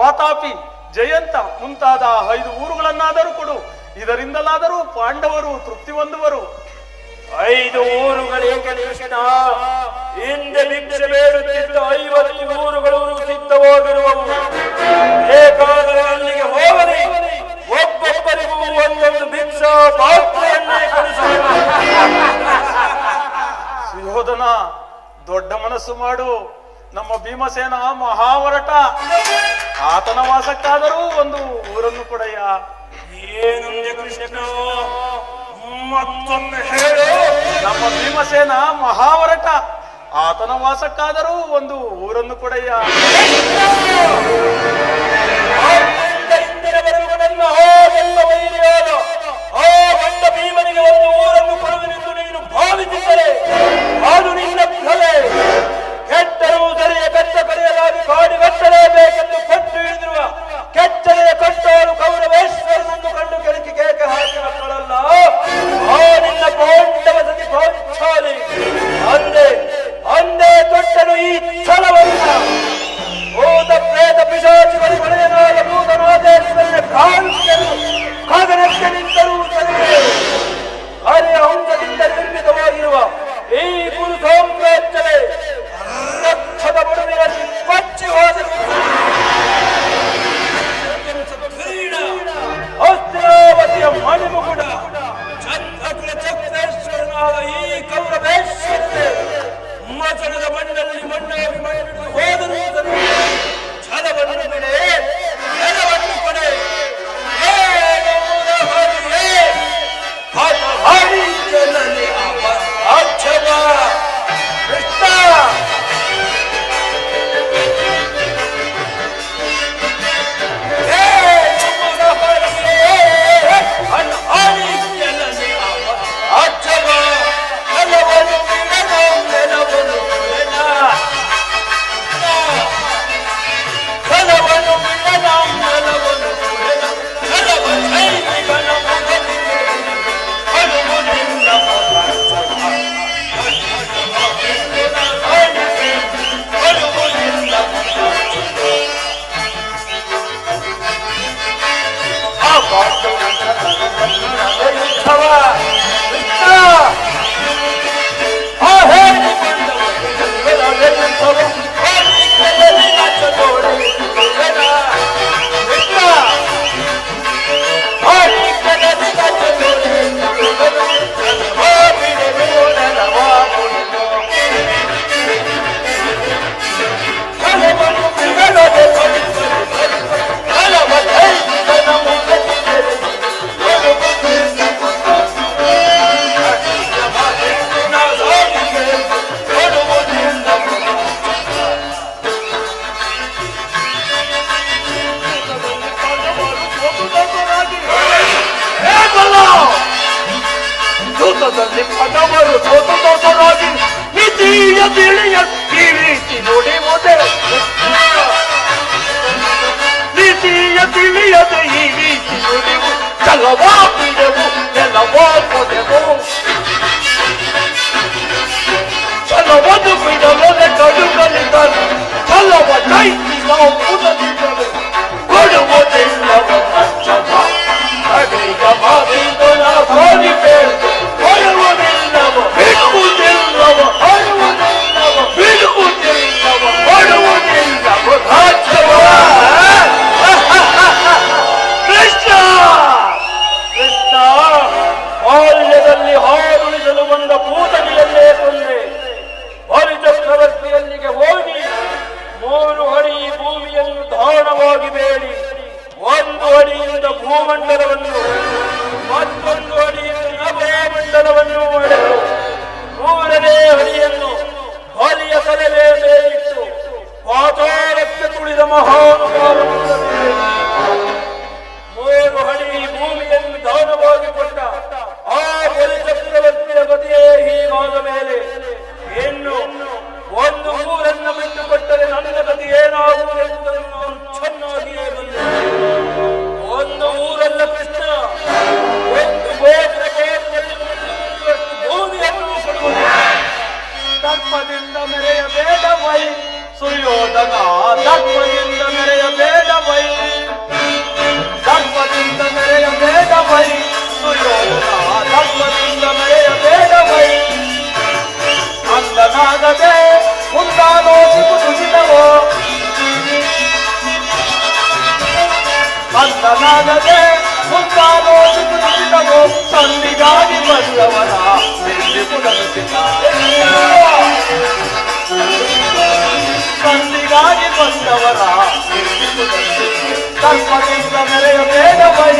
ವಾತಾಪಿ, ಜಯಂತ ಮುಂತಾದ 5 ಊರುಗಳನ್ನಾದರೂ ಕೊಡು. ಇದರಿಂದಲಾದರೂ ಪಾಂಡವರು ತೃಪ್ತಿ ಹೊಂದುವರು. 5 ಊರುಗಳೇಕೆ ಕೃಷ್ಣ? ಹಿಂದೆ ಭಿಕ್ಷೆ ಬೇಡುತ್ತಿದ್ದ 50 ಊರುಗಳು ಸಿದ್ಧವಾಗಿರುವವು. ಬೇಕಾದರೆ ಅಲ್ಲಿಗೆ ಹೋಗಲಿ. ಒಬ್ಬೊಬ್ಬರಿಗೂ ಒಂದೊಂದು ಭಿಕ್ಷಾ ಪಾತ್ರೆಯನ್ನೇ ಕಳಿಸಬೇಕು. ಸುಯೋಧನ, ದೊಡ್ಡ ಮನಸ್ಸು ಮಾಡು. ನಮ್ಮ ಭೀಮಸೇನ ಮಹಾವರಟ, ಆತನ ವಾಸಕ್ಕಾದರೂ ಒಂದು ಊರನ್ನು ಕೊಡಯ್ಯ. ಏನಂದೆ ಕೃಷ್ಣ? ಮತ್ತೊಮ್ಮೆ ಹೇಳು. ನಮ್ಮ ಭೀಮಸೇನ ಮಹಾವರಟ, ಆತನ ವಾಸಕ್ಕಾದರೂ ಒಂದು ಊರನ್ನು ಕೊಡಯ್ಯ. ಇಂದಿನವರೆಗೂ ನನ್ನ ಹಾಗೆಲ್ಲ ವೈರಿಯಾದ ಆ ಗಂಡ ಭೀಮನಿಗೆ ಒಂದು ಊರನ್ನು ಕೊಡುವೆನೆಂದು ನೀನು ಭಾವಿಸಿದ್ದರೆ ಅದು ನಿನ್ನ ಕಲೆ. ಕೆಟ್ಟರೂ ಸರಿಯ ಕಟ್ಟ ಕರೆಯಲಾಗಿ ಕಾಡಿಗಟ್ಟಲೇಬೇಕೆಂದು ಪಟ್ಟು ಹಿಡಿದಿರುವ ಕೆಟ್ಟಲೆಯ ಕಟ್ಟೋರು ಕೌರವೇಶ್ವರನನ್ನು ಕಂಡು ಕೆಳಕಿ ಕೇಕೆ ಹಾಕಿ ಮಕ್ಕಳಲ್ಲ. ಆ ನಿನ್ನ ಪಾಂಡವ ಸತಿ ಪಾಂಚಾಲಿ ಅಂದೇ ಅಂದೇ ತೊಟ್ಟನು ಈ ಛಲವಲ್ಲ. ಭೂತ ಪ್ರೇತ ಪಿಶಾಚಿಗಳು ಕೊಳೆಯನಾದ ಭೂತನಾದೇಶವನ್ನ ಕಾಣುತ್ತರು ಕಾಗನಕ್ಕೆ ನಿಂತರೂ ಸರಿಯೇ. ಹರಿಯ ಹಂಸದಿಂದ ನಿರ್ಮಿತವಾಗಿರುವ ಈ ಕುರು ಸಾಮ್ರಾಜ್ಯವೇ ರಕ್ತದ ಬುಡವಿನಲ್ಲಿ ಕೊಚ್ಚಿ ಹೋದರು. ಹಸ್ತಿನಾವತಿಯ ಮಣಿಮುಗುಡ ಚಂದ್ರಕುಲ ಚಕ್ರೇಶ್ವರನಾದ ಈ ಕೌರವೇಶ್ವರತೆ ಮಚಣದ ಮಣ್ಣಲ್ಲಿ ಮಣ್ಣಾಗಿ ಮಣ್ಣಿಟ್ಟು ಹೋದರು. ಛಲವನ್ನು ಬಿಡೆ, ನೆಲವನ್ನು ಕೊಡೆ. ಕೃಷ್ಣ ಯುದ್ಧದಲ್ಲಿ ಪದವರು ಸೋತರಾಗಿ ಮಿತಿಯ ತಿಳಿಯ ಈ ರೀತಿ ನೋಡಿ ಮೊದಲ ಛಲವಾಪಿದೆವು ನೆಲವಾಪದೆವು ಛಲವನ್ನು ಬಿಡಲದೆ ಕಡುಗಲಿದ್ದರು ಛಲವ ಜಯಿಸಿ ನಾವು ಪುನರಿದ್ದರು ಕೊಡುವುದಿಲ್ಲವ ಕಚ್ಚದ ಅಡಿಗ ಮಾತಿನ ಸೋಲಿ ಬೇಡ ಕೊಡುವುದಿಲ್ಲವ ಬಿಡುವುದಿಲ್ಲವ ಕೊಡುವುದಿಲ್ಲವ ಬಿಡುವುದಿಲ್ಲವ ಕೊಡುವುದಿಲ್ಲವ ರಾಜ್ಯವ ಕೃಷ್ಣ ಕೃಷ್ಣ ಬಾಲ್ಯದಲ್ಲಿ ಹಾಡುಳಿಸಲು ಬಂದ ಕೂತಡಿಯನ್ನೇ ಕೊಂದೆ ಬಲಿ ಚಕ್ರವರ್ತಿಯಲ್ಲಿಗೆ ಹೋಗಿ 3 ಅಡಿ ಭೂಮಿಯನ್ನು ದಾನವಾಗಿ ಬೇಡಿ 1 ಅಡಿಯಿಂದ ಭೂಮಂಡಲವನ್ನು ಮತ್ತೊಂದು ಅಡಿಯಿಂದ ನಭೋಮಂಡಲವನ್ನು ಒಡೆದು 3ನೇ ಅಡಿಯನ್ನು ಬಲಿಯ ತಲೆವೇ ಮೇಲಿಟ್ಟು ಪಾತಾಳಕ್ಕೆ ತುಳಿದ ಮಹಾನುಭಾವನು 3 ಅಡಿ ಭೂಮಿಯನ್ನು ದಾನವಾಗಿ ಕೊಟ್ಟ ಆ ಬಲಿ ಚಕ್ರವರ್ತಿಯ ಗತಿಯೇ ಹೀಗಾದ ಮೇಲೆ ಇನ್ನು 1 ಊರನ್ನು ಬಿಟ್ಟುಕೊಟ್ಟರೆ ನನ್ನ ಗತಿ ಏನಾಗುವುದೆಂಬುದನ್ನು ನಾನು ಚೆನ್ನಾಗಿಯೇ ಬಂದೆ 1 ಊರಲ್ಲ ಕೃಷ್ಣ 1 ಗೋತ್ರದಲ್ಲಿ ಭೂಮಿಯನ್ನು ಕೊಡುವುದು ದರ್ಪದಿಂದ ಮೆರೆಯಬೇಡವೈ ಸುಯೋಧನ ದರ್ಪದಿಂದ ಮೆರೆಯಬೇಡವೈ ದರ್ಪದಿಂದ ಮೆರೆಯಬೇಡವೈ ಸುಯೋಧನ ದರ್ಪದಿಂದ ಮೆರೆಯಬೇಡವೈ ಅಂದನಾಗದೆ ಮುಂದಾಲೋಚಿಸುತ್ತಿದ್ದವೋ ಅಂದನಾಗದೆ ಮುಂದಾಲೋಚಿಸುತ್ತಿದ್ದವೋ ಸಂಧಿಗಾಗಿ ಬಂದವನ ಸಂಧಿಗಾಗಿ ಬಂದವರ ದರ್ಪದಿಂದ ಮೆರೆಯಬೇಡವೈ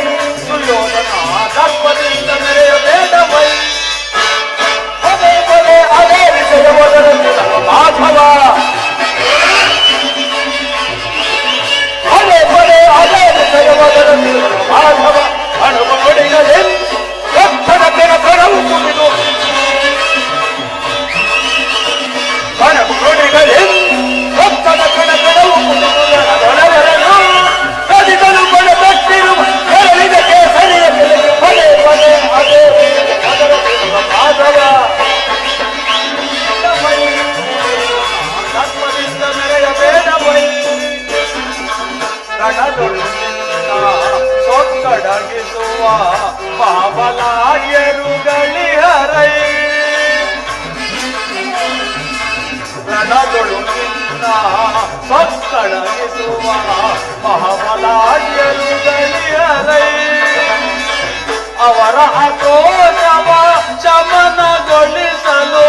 ಸುಯೋಧನ ದರ್ಪದಿಂದ ಮೆರೆಯಬೇಡವೈ ಅದೇ ಬಲೆ ಅದೇ ವಿಷಯವದರಲ್ಲಿ ಮಾಧವ ಅದೇ ಬಲೆ ಅದೇ ವಿಷಯವದರಲ್ಲಿ ಮಾಧವ ಅನುಭವಡಿಗಲೇ ರಕ್ತದ ಕಣವು ಕುಡಿದು ಅನುಭವಡಿಗಲೇ ರಕ್ತದ ಕಣವು ಕುಡಿದು ನದಿಗಳು ಬಡಬಟ್ಟಿರುವ ಕೆರಳಿದ ಕೇಸರಿಯ ಕೆಳಗೆ ಬಲೆ ಬಲೆ ಅದೇ ಅದರ ಮಾಧವ ತತ್ವದಿಂದ ಮೆರೆಯಬೇಡವೈ ಸೊಕ್ಕಡಗಿಸುವ ಪಾವಲಾಯರುಗಳಿಹರೈ ರಣದೊಳು ನಿನ್ನ ಸೊಕ್ಕಡಗಿಸುವ ಪಾವಲಾಯರುಗಳಿಹರೈ ಅವರ ಆಕ್ರೋಶವ ಶಮನಗೊಳಿಸಲು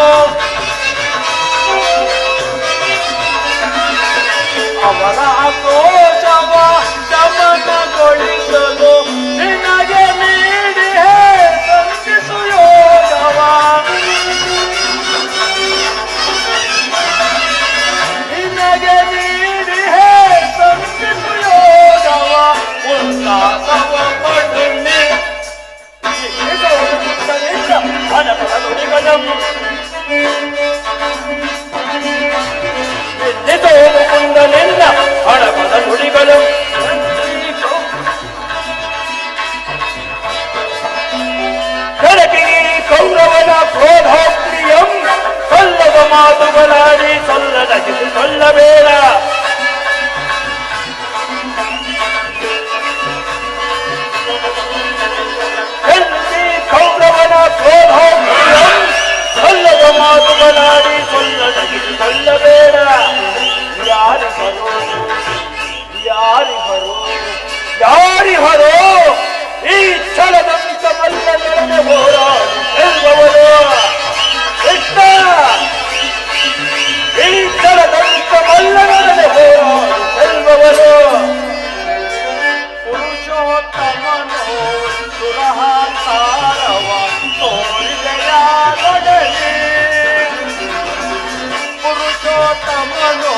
ಅವರ ಆಕ್ರೋಶವ ಶಮನಗೊಳಿಸಲು ನಿನಗೆ ನೀಡಿ ಸಂತಿಸು ಯೋಗವ ನಿನಗೆ ನೀಡಿ ಸಂತಿಸು ಯೋಗವ ಉಲ್ಲಾಸವ ಪಡುನಿ ಕುಂದನಿಂದ ಹಣಪದ ನುಡಿಗಳು ಕರಕಿಗಿ ಕೌರವನ ಕ್ರೋಧಾಪ್ರಿಯಂ ಸಲ್ಲದ ಮಾತುಗಳಾಡಿ ಸಲ್ಲದ ಕಿಸು ಸಲ್ಲಬೇಡ ಕೌರವನ ಕ್ರೋಧಾಪ್ರಿಯಂ ಸಲ್ಲದ ಮಾತುಗಳಾಡಿ ಸಲ್ಲದ ಕಿಸು ಸಲ್ಲಬೇಡ ಯಾರಿಹರೋ ಯಾರಿಹರೋ ಯಾರಿಹರೋ ಈ ಛಲದಂತ ಮಲ್ಲನೊಡನೆ ಹೋರಾಡಿ ಗೆಲ್ಲುವವರು ಕೃಷ್ಣ ಈ ಛಲದಂತ ಮಲ್ಲನೊಡನೆ ಹೋರಾಡಿ ಗೆಲ್ಲುವವರು ಪುರುಷೋತ್ತಮನೋ ಸುರಹಾಂತಾರವ ತೋರಿದೆಯಾಗಡಲಿ ಪುರುಷೋತ್ತಮನೋ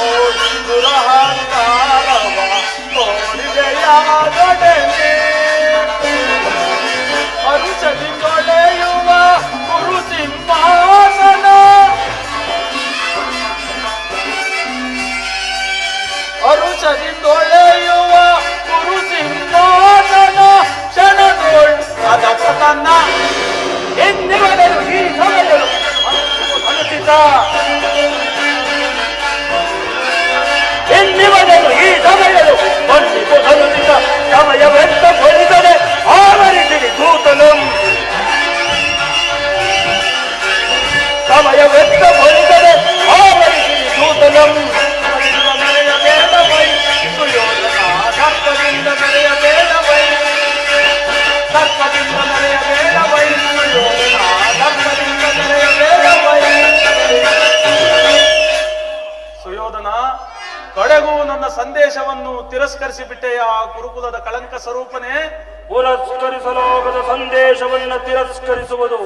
ಸುರಹಾಂತಾರವ ತೋರಿದೆಯಾಗಡಲಿ ಅರುಷದಿಂದೊಳೆಯುವ ಗುರು ಸಿಂಹಾಸನ ಅರುಷದಿಂದೊಳೆಯುವ ಗುರು ಸಿಂಹಾಸನ ಕ್ಷಣದೊಳ್ ಕುರುಕುಲದ ಕಳಂಕ ಸ್ವರೂಪನೇ. ಪುರಸ್ಕರಿಸಲಾಗದ ಸಂದೇಶವನ್ನ ತಿರಸ್ಕರಿಸುವುದು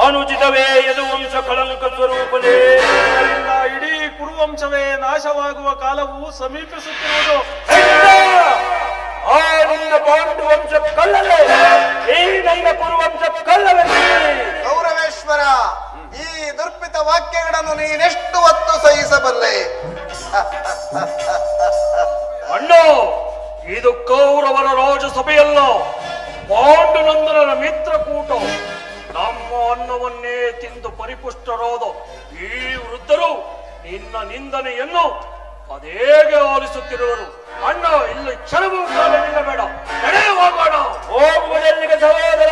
ಅನುಚಿತವೇ ಯದುವಂಶ ಕಳಂಕ ಸ್ವರೂಪನೇ. ಇದರಿಂದ ಇಡೀ ಕುರುವಂಶವೇ ನಾಶವಾಗುವ ಕಾಲವು ಸಮೀಪಿಸುತ್ತಿರುವುದು. ಆ ನಿನ್ನ ಪಾಂಡು ವಂಶ ಕಲ್ಲವೇ, ಈ ನನ್ನ ಕುರುವಂಶ ಕಲ್ಲವೇ. ಗೌರವೇಶ್ವರ, ಈ ದುರ್ಪಿತ ವಾಕ್ಯಗಳನ್ನು ನೀನೆಷ್ಟು ಹೊತ್ತು ಸಹಿಸಬಲ್ಲೆ? ಅಣ್ಣ, ಇದು ಕೌರವರ ರಾಜಸಭೆಯಲ್ಲ, ಪಾಂಡುನಂದನನ ಮಿತ್ರಕೂಟ. ನಮ್ಮ ಅನ್ನವನ್ನೇ ತಿಂದು ಪರಿಪುಷ್ಟರಾದ ಈ ವೃದ್ಧರು ನಿನ್ನ ನಿಂದನೆಯನ್ನು ಅದೇಗೆ ಆಲಿಸುತ್ತಿರುವರು. ಅಣ್ಣ, ಇಲ್ಲಿ ಕ್ಷಣವೂ ಕಾಲ ನಿಲ್ಲಬೇಡ, ನಡೆಯ ಹೋಗೋಣ. ಹೋಗುವುದೆಲ್ಲಿಗೆ ಸಹೋದರ?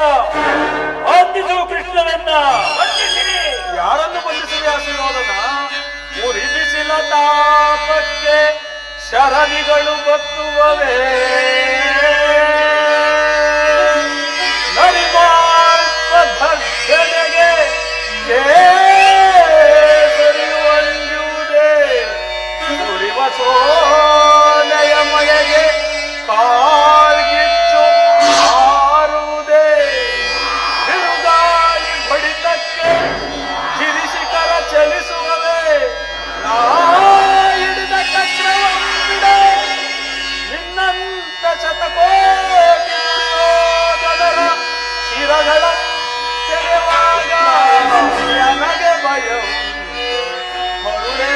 ಬಂಧಿಸು ಕೃಷ್ಣನನ್ನ. ಯಾರನ್ನು ಬಂಧಿಸಿದೆ ಸುಯೋಧನ? ಉರಿ ಬಿಸಿಲ ತಾಪಕ್ಕೆ ಶರಣಿಗಳು ಬತ್ತುವವೇ, ನರಿಮಾರ್ಪ ಘರ್ಷಣೆಗೆ ಕೇಸರಿಯುವಂಜುವುದೇ, ಉರಿವ ಸೋನೆಯ ಮಯಗೆ ಕಾಲ್ಗಿಚ್ಚು ಹಾರುವುದೇ, ಬಿರುಗಾಳಿ ಬಡಿತಕ್ಕೆ ಕಿರಿಶಿಖರ ಚಲಿಸುವವೇ, ನಾ ಹಿಡಿದ ಚಕ್ರವಂಬಿಡೆ ನಿನ್ನಂತ ಶತಕೋಟಿ ದುರ್ಯೋಧನರ ಶಿರಗಳ ತೆರೆವಾಗ ನನಗೆ ಭಯವು ಮರುಳೇ.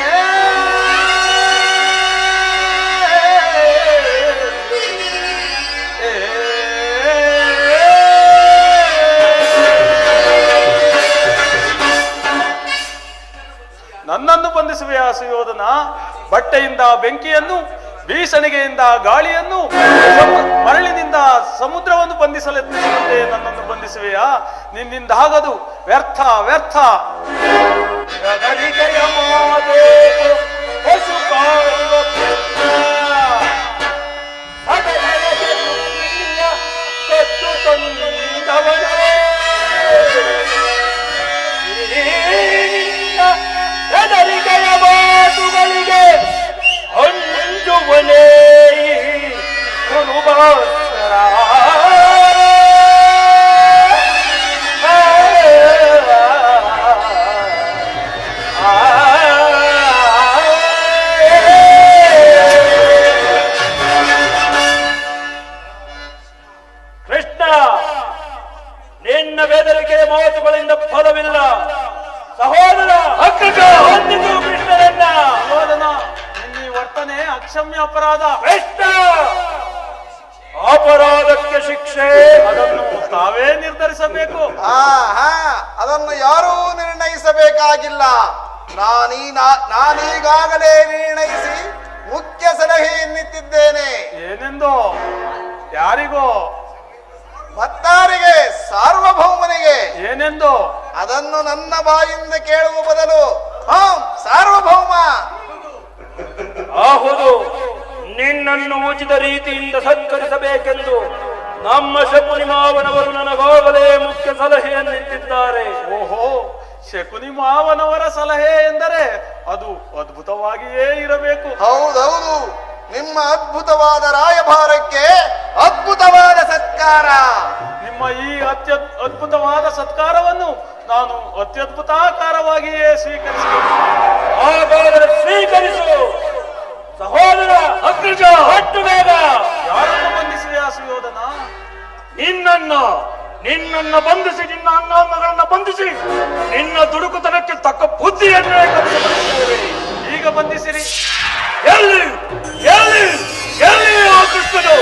ನನ್ನನ್ನು ಬಂಧಿಸುವೆಯಾ ಸುಯೋಧನ? ಬಟ್ಟೆಯಿಂದ ಬೆಂಕಿಯನ್ನು, ಬೀಸಣಿಗೆಯಿಂದ ಗಾಳಿಯನ್ನು, ಮರಳಿನಿಂದ ಸಮುದ್ರವನ್ನು ಬಂಧಿಸಲೆತ್ತಿಸುವಂತೆ ನನ್ನನ್ನು ಬಂಧಿಸುವೆಯಾ? ನಿನ್ನಿಂದ ಆಗದು, ವ್ಯರ್ಥ ವ್ಯರ್ಥ. ಗದರಿಕೆಯ ಮಾತೆ ಪಶು ಕಾಯುವ ಪುತ್ರ, ಸದನಕ್ಕೆ ತುಂಬಿಯ ಕದ್ದು ತಂದವನೇ, ಗದರಿಕೆಯ ಮಾತುಗಳಿಗೆ ಅಂಜುವನೇ ಕುರುಬಾಸ್ಕರ. ಕೃಷ್ಣ, ನಿನ್ನ ಬೆದರಿಕೆಯ ಮಾತುಗಳಿಂದ ಫಲವಿಲ್ಲ. ಸಹೋದರ, ಹೊಂದಿತು ಕೃಷ್ಣರನ್ನ. ಸುಯೋಧನ, ನಿನ್ನ ಈ ವರ್ತನೆ ಅಕ್ಷಮ್ಯ ಅಪರಾಧ. ಕೃಷ್ಣ, ಅಪರಾಧಕ್ಕೆ ಶಿಕ್ಷೆ ಅದನ್ನು ತಾವೇ ನಿರ್ಧರಿಸಬೇಕು. ಅದನ್ನು ಯಾರೂ ನಿರ್ಣಯಿಸಬೇಕಾಗಿಲ್ಲ. ನಾನೀಗಾಗಲೇ ನಿರ್ಣಯಿಸಿ ಮುಖ್ಯ ಸಲಹೆಯನ್ನಿತ್ತಿದ್ದೇನೆ. ಏನೆಂದು? ಯಾರಿಗೋ? ಭಕ್ತಾರಿಗೆ, ಸಾರ್ವಭೌಮನಿಗೆ. ಏನೆಂದು? ಅದನ್ನು ನನ್ನ ಬಾಯಿಂದ ಕೇಳುವ ಬದಲು ಸಾರ್ವಭೌಮ, ಹೌದು, ನಿನ್ನನ್ನು ಉಚಿತ ರೀತಿಯಿಂದ ಸತ್ಕರಿಸಬೇಕೆಂದು ನಮ್ಮ ಶಕುನಿ ಮಾವನವರು ನನಗಾಗಲೇ ಮುಖ್ಯ ಸಲಹೆಯನ್ನಿಟ್ಟಿದ್ದಾರೆ. ಓಹೋ, ಶಕುನಿ ಮಾವನವರ ಸಲಹೆ ಎಂದರೆ ಅದು ಅದ್ಭುತವಾಗಿಯೇ ಇರಬೇಕು. ಹೌದೌದು, ನಿಮ್ಮ ಅದ್ಭುತವಾದ ರಾಯಭಾರಕ್ಕೆ ಅದ್ಭುತವಾದ ಸತ್ಕಾರ. ನಿಮ್ಮ ಈ ಅದ್ಭುತವಾದ ಸತ್ಕಾರವನ್ನು ನಾನು ಅತ್ಯದ್ಭುತಾಕಾರವಾಗಿಯೇ ಸ್ವೀಕರಿಸಬೇಕು. ಹಾಗಾದರೆ ಸ್ವೀಕರಿಸು. ಸಹೋದರ ಅಗ್ರಜ, ಹಟ್ಟು ಬೇಗ. ಯಾರನ್ನು ಬಂಧಿಸಿದೆಯಾ ಸುಯೋಧನ? ನಿನ್ನನ್ನ ಬಂಧಿಸಿ, ನಿನ್ನ ಅಣ್ಣಗಳನ್ನ ಬಂಧಿಸಿ, ನಿನ್ನ ದುಡುಕುತನಕ್ಕೆ ತಕ್ಕ ಬುದ್ಧಿಯನ್ನೇ ಕಲಿಸಬರುತ್ತೇವೆ. ಈಗ ಬಂಧಿಸಿರಿ. ಎಲ್ಲಿ ಎಲ್ಲಿ ಎಲ್ಲಿ ಆ ಕೃಷ್ಣನು?